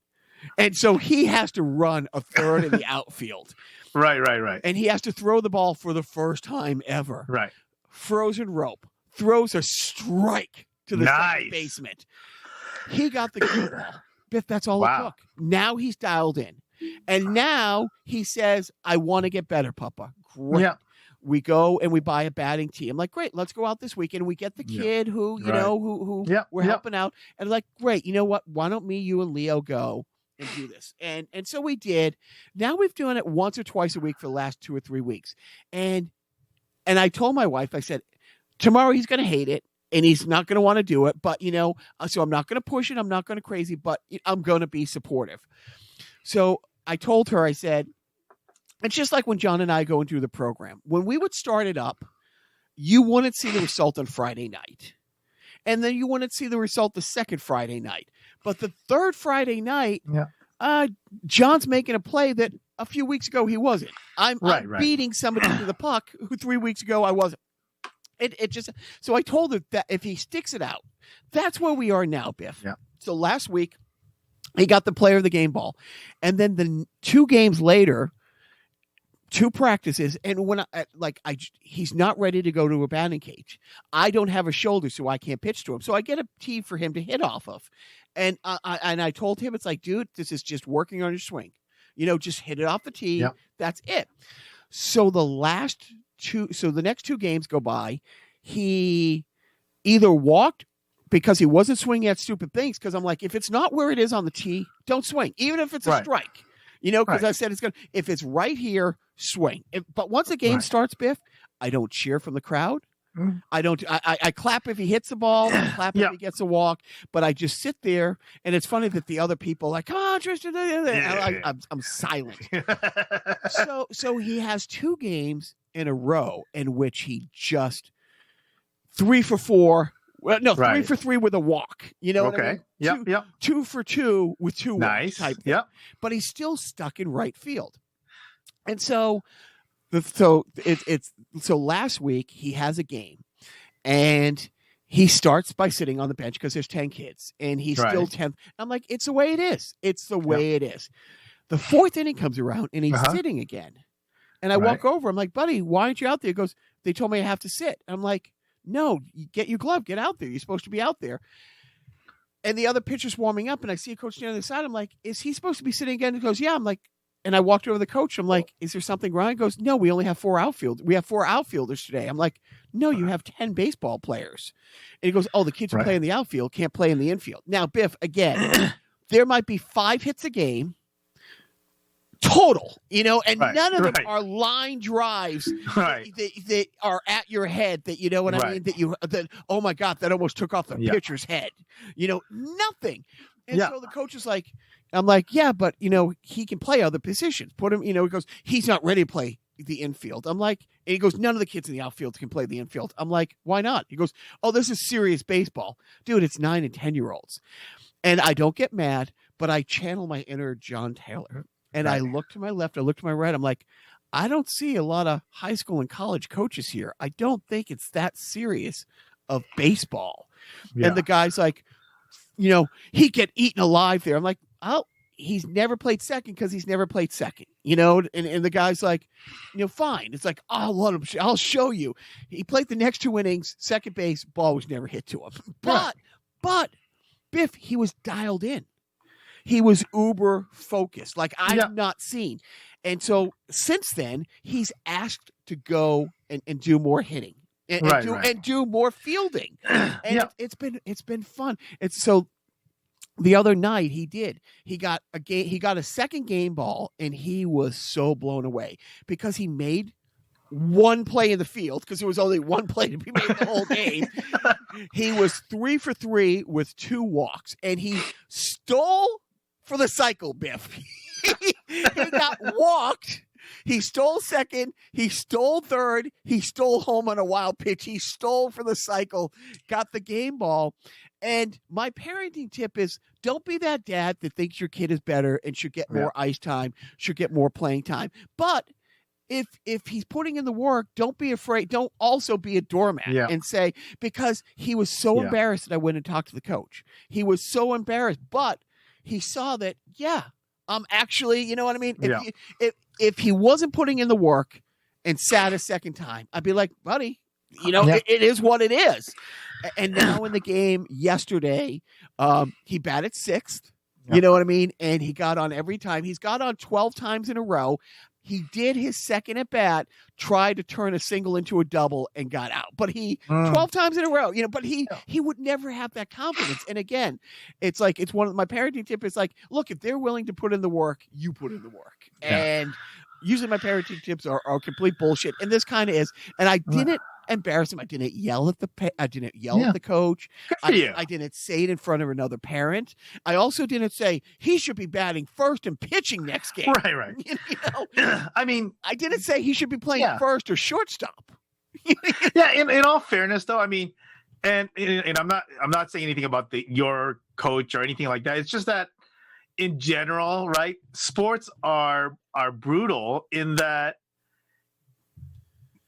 And so he has to run a third in the outfield. Right. And he has to throw the ball for the first time ever. Right. Frozen rope. Throws a strike to the second baseman. He got the cue ball. Biff, that's all it took. Now he's dialed in. And now he says, I want to get better, Papa. Great. Yeah. We go and we buy a batting tee. I'm like, great, let's go out this weekend. We get the kid who we're helping out. And like, great, you know what? Why don't me, you, and Leo go and do this? And so we did. Now we've done it once or twice a week for the last 2 or 3 weeks. And I told my wife, I said, tomorrow he's going to hate it and he's not going to want to do it. But, so I'm not going to push it. I'm not going to crazy, but I'm going to be supportive. So I told her, I said, it's just like when John and I go and do the program. When we would start it up, you wouldn't see the result on Friday night. And then you wouldn't see the result the second Friday night. But the third Friday night, John's making a play that a few weeks ago he wasn't. I'm beating somebody to the puck who 3 weeks ago I wasn't. So I told her that if he sticks it out, that's where we are now, Biff. Yeah. So last week, he got the player of the game ball. And then the 2 games later, 2 practices, and when he's not ready to go to a batting cage. I don't have a shoulder, so I can't pitch to him. So I get a tee for him to hit off of, and I told him, it's like, dude, this is just working on your swing. Just hit it off the tee. Yep. That's it. So the next 2 games go by. He either walked because he wasn't swinging at stupid things. Because I'm like, if it's not where it is on the tee, don't swing, even if it's a strike. Because I said if it's right here, swing. But once the game starts, Biff, I don't cheer from the crowd. I clap if he hits the ball. I clap if he gets a walk. But I just sit there, and it's funny that the other people are like, come on, Tristan. I'm silent. So he has 2 games in a row in which he just 3 for 4. Well, no, 3 for 3 with a walk. You know what I mean? 2 for 2 with 2 walks type thing. Yep. But he's still stuck in right field. And so last week he has a game, and he starts by sitting on the bench because there's 10 kids, and he's still 10th. I'm like, it's the way it is. It's the way it is. The fourth inning comes around, and he's sitting again. And I walk over. I'm like, buddy, why aren't you out there? He goes, they told me I have to sit. I'm like, no, you get your glove. Get out there. You're supposed to be out there. And the other pitcher's warming up, and I see a coach standing on the side. I'm like, is he supposed to be sitting again? He goes, yeah. I'm like, and I walked over to the coach. I'm like, is there something wrong? He goes, no, we only have 4 outfielders. We have 4 outfielders today. I'm like, no, you have 10 baseball players. And he goes, oh, the kids who play in the outfield can't play in the infield. Now, Biff, again, there might be 5 hits a game total, and none of them are line drives that are at your head that, what I mean, that oh my God, that almost took off the pitcher's head, nothing. And so the coach is like, I'm like, yeah, but he can play other positions. Put him, he goes, he's not ready to play the infield. I'm like, and he goes, none of the kids in the outfield can play the infield. I'm like, why not? He goes, oh, this is serious baseball. Dude, it's 9 and 10-year-olds. And I don't get mad, but I channel my inner John Taylor. And I look to my left, I look to my right. I'm like, I don't see a lot of high school and college coaches here. I don't think it's that serious of baseball. Yeah. And the guy's like, he get eaten alive there. I'm like, oh, he's never played second because he's never played second, and the guy's like, fine. It's like, I'll show you. He played the next 2 innings, second base, ball was never hit to him. But Biff, he was dialed in. He was uber focused, like I've not seen. And so since then, he's asked to go and do more hitting and do more fielding. And it's been fun. It's so the other night he got a second game ball, and he was so blown away because he made one play in the field because there was only one play to be made the whole game. He was 3 for 3 with 2 walks, and he stole for the cycle, Biff. He got walked. He stole second. He stole third. He stole home on a wild pitch. He stole for the cycle, got the game ball. And my parenting tip is don't be that dad that thinks your kid is better and should get more ice time, should get more playing time. But if he's putting in the work, don't be afraid. Don't also be a doormat and say, because he was so embarrassed that I went and talked to the coach. He was so embarrassed, but he saw that, actually, you know what I mean? If he wasn't putting in the work and sat a second time, I'd be like, buddy, it is what it is. And now in the game yesterday, he batted 6th, you know what I mean? And he got on every time. He's got on 12 times in a row. He did his second at bat, tried to turn a single into a double and got out. But 12 times in a row, but he would never have that confidence. And again, it's like, it's one of my parenting tip is like, look, if they're willing to put in the work, you put in the work. And usually my parenting tips are complete bullshit. And this kind of is. And I didn't embarrass him. I didn't yell at the coach. I didn't say it in front of another parent. I also didn't say he should be batting first and pitching next game. Right. I mean, I didn't say he should be playing first or shortstop. In all fairness though, I mean, and I'm not saying anything about your coach or anything like that. It's just that in general, right? Sports are brutal in that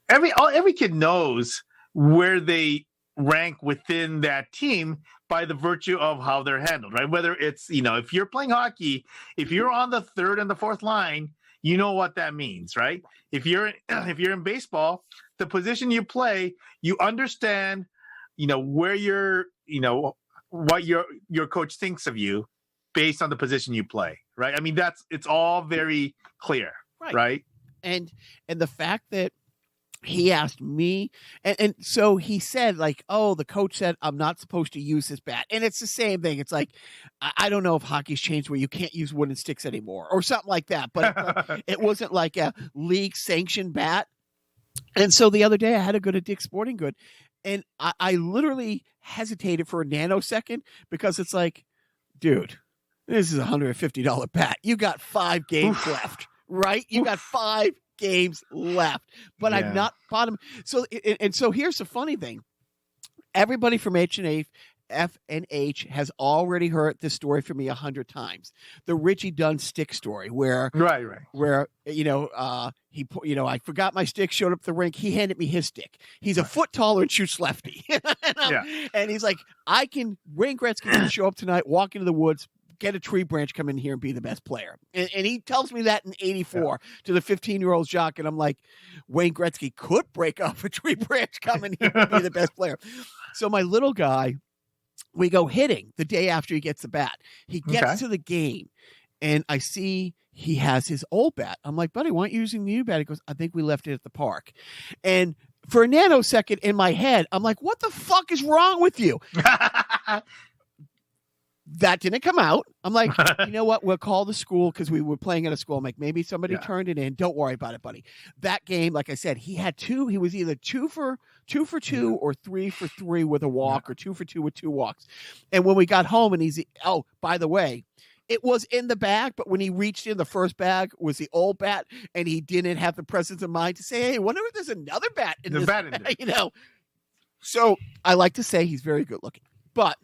every kid knows where they rank within that team by the virtue of how they're handled, right? Whether it's, if you're playing hockey, if you're on the 3rd and the 4th line, you know what that means, right? If you're in baseball, the position you play, you understand, where you're, what your coach thinks of you based on the position you play, right? I mean, it's all very clear, right? And the fact that he asked me, and so he said, like, oh, the coach said I'm not supposed to use his bat. And it's the same thing. It's like, I don't know if hockey's changed where you can't use wooden sticks anymore or something like that. But it wasn't like a league sanctioned bat. And so the other day I had to go to Dick's Sporting Good, and I literally hesitated for a nanosecond because it's like, dude, this is a $150 bat. You got 5 games left, right? You got 5 games left, but I've not bought him. So, and so here's the funny thing. Everybody from H&A F&H has already heard this story from me 100 times. The Richie Dunn stick story, where where I forgot my stick, showed up at the rink. He handed me his stick. He's a foot taller and shoots lefty. And he's like, Wayne Gretzky can show up tonight, walk into the woods, get a tree branch, come in here and be the best player. And he tells me that in 84 to the 15-year-old Jacques. And I'm like, Wayne Gretzky could break off a tree branch, come in here and be the best player. So my little guy, we go hitting the day after he gets the bat. He gets to the game, and I see he has his old bat. I'm like, buddy, why aren't you using the new bat? He goes, I think we left it at the park. And for a nanosecond in my head, I'm like, what the fuck is wrong with you? That didn't come out. I'm like, you know what? We'll call the school, because we were playing at a school. I'm like, maybe somebody turned it in. Don't worry about it, buddy. That game, like I said, he had two. He was either 2 for 2 or 3 for 3 with a walk, or 2 for 2 with 2 walks. And when we got home, and by the way, it was in the bag, but when he reached in, the first bag was the old bat, and he didn't have the presence of mind to say, hey, I wonder if there's another bat in this bag, So I like to say he's very good looking. But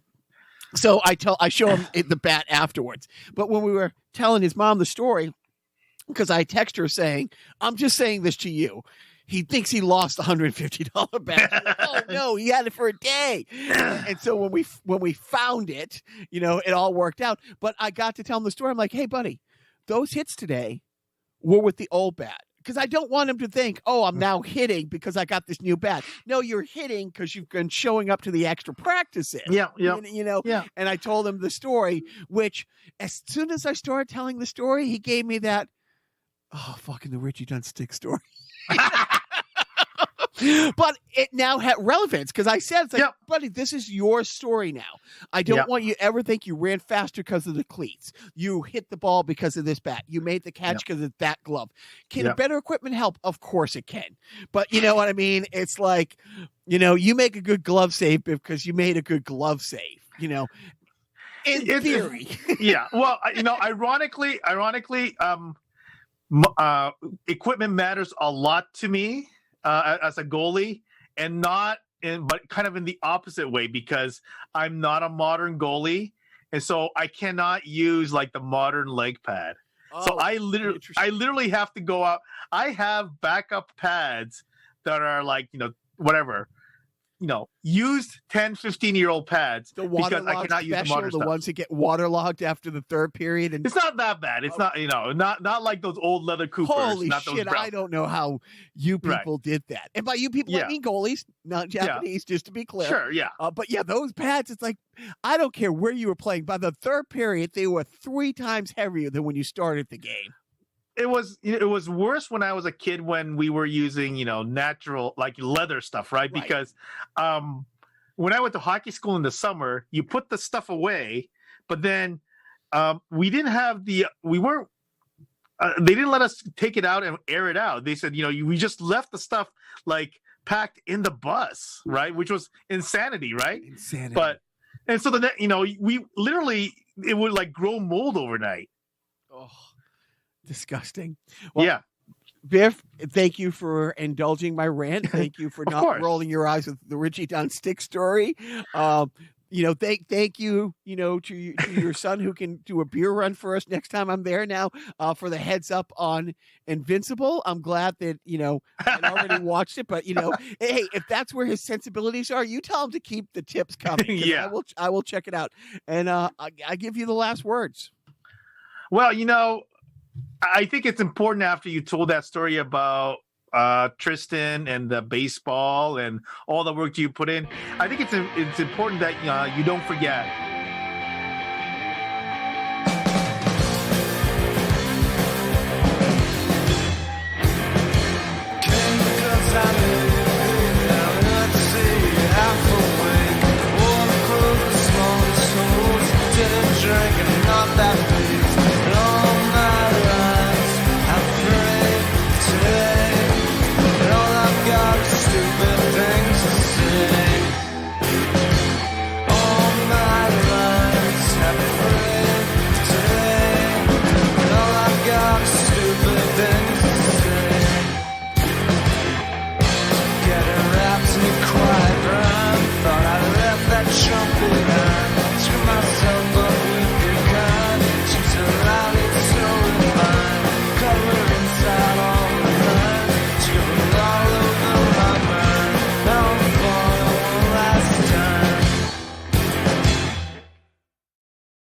so I show him the bat afterwards. But when we were telling his mom the story, because I text her saying, I'm just saying this to you. He thinks he lost a $150 bat. Like, oh no, he had it for a day. And so when we found it, it all worked out. But I got to tell him the story. I'm like, hey buddy, those hits today were with the old bat. Because I don't want him to think, oh, I'm now hitting because I got this new bat. No, you're hitting because you've been showing up to the extra practices. Yeah. And I told him the story, which as soon as I started telling the story, he gave me that, fucking the Richie Dunn stick story. But it now had relevance, because I said, it's like, buddy, this is your story now. I don't want you ever think you ran faster because of the cleats. You hit the ball because of this bat. You made the catch because of that glove. Can a better equipment help? Of course it can. But you know what I mean? It's like, you make a good glove save because you made a good glove save, in theory. Well, ironically, equipment matters a lot to me. As a goalie, but kind of in the opposite way, because I'm not a modern goalie, and so I cannot use like the modern leg pad. So I literally have to go out. I have backup pads that are like, whatever, used 10, 15-year-old pads, because I cannot use the modern stuff. The ones that get waterlogged after the third period. And it's not that bad. It's not, not like those old leather Coopers. Holy not shit, those I don't know how you people did that. And by you people, I mean goalies, not Japanese, just to be clear. Sure, yeah. But those pads, it's like, I don't care where you were playing. By the third period, they were 3 times heavier than when you started the game. It was worse when I was a kid, when we were using, natural, like leather stuff, right? Because when I went to hockey school in the summer, you put the stuff away, but then they didn't let us take it out and air it out. They said, we just left the stuff like packed in the bus, right? Which was insanity, right? Insanity. And so we literally, it would like grow mold overnight. Oh. Disgusting. Well, Biff, thank you for indulging my rant. Thank you for not rolling your eyes with the Richie Dunn stick story. Thank you, to your son, who can do a beer run for us next time I'm there now, for the heads up on Invincible. I'm glad that, I'd already watched it, but, hey, if that's where his sensibilities are, you tell him to keep the tips coming. I will check it out. And I give you the last words. Well, I think it's important, after you told that story about Tristan and the baseball and all the work you put in, I think it's important that you don't forget. Stupid things to say. All night that trumpet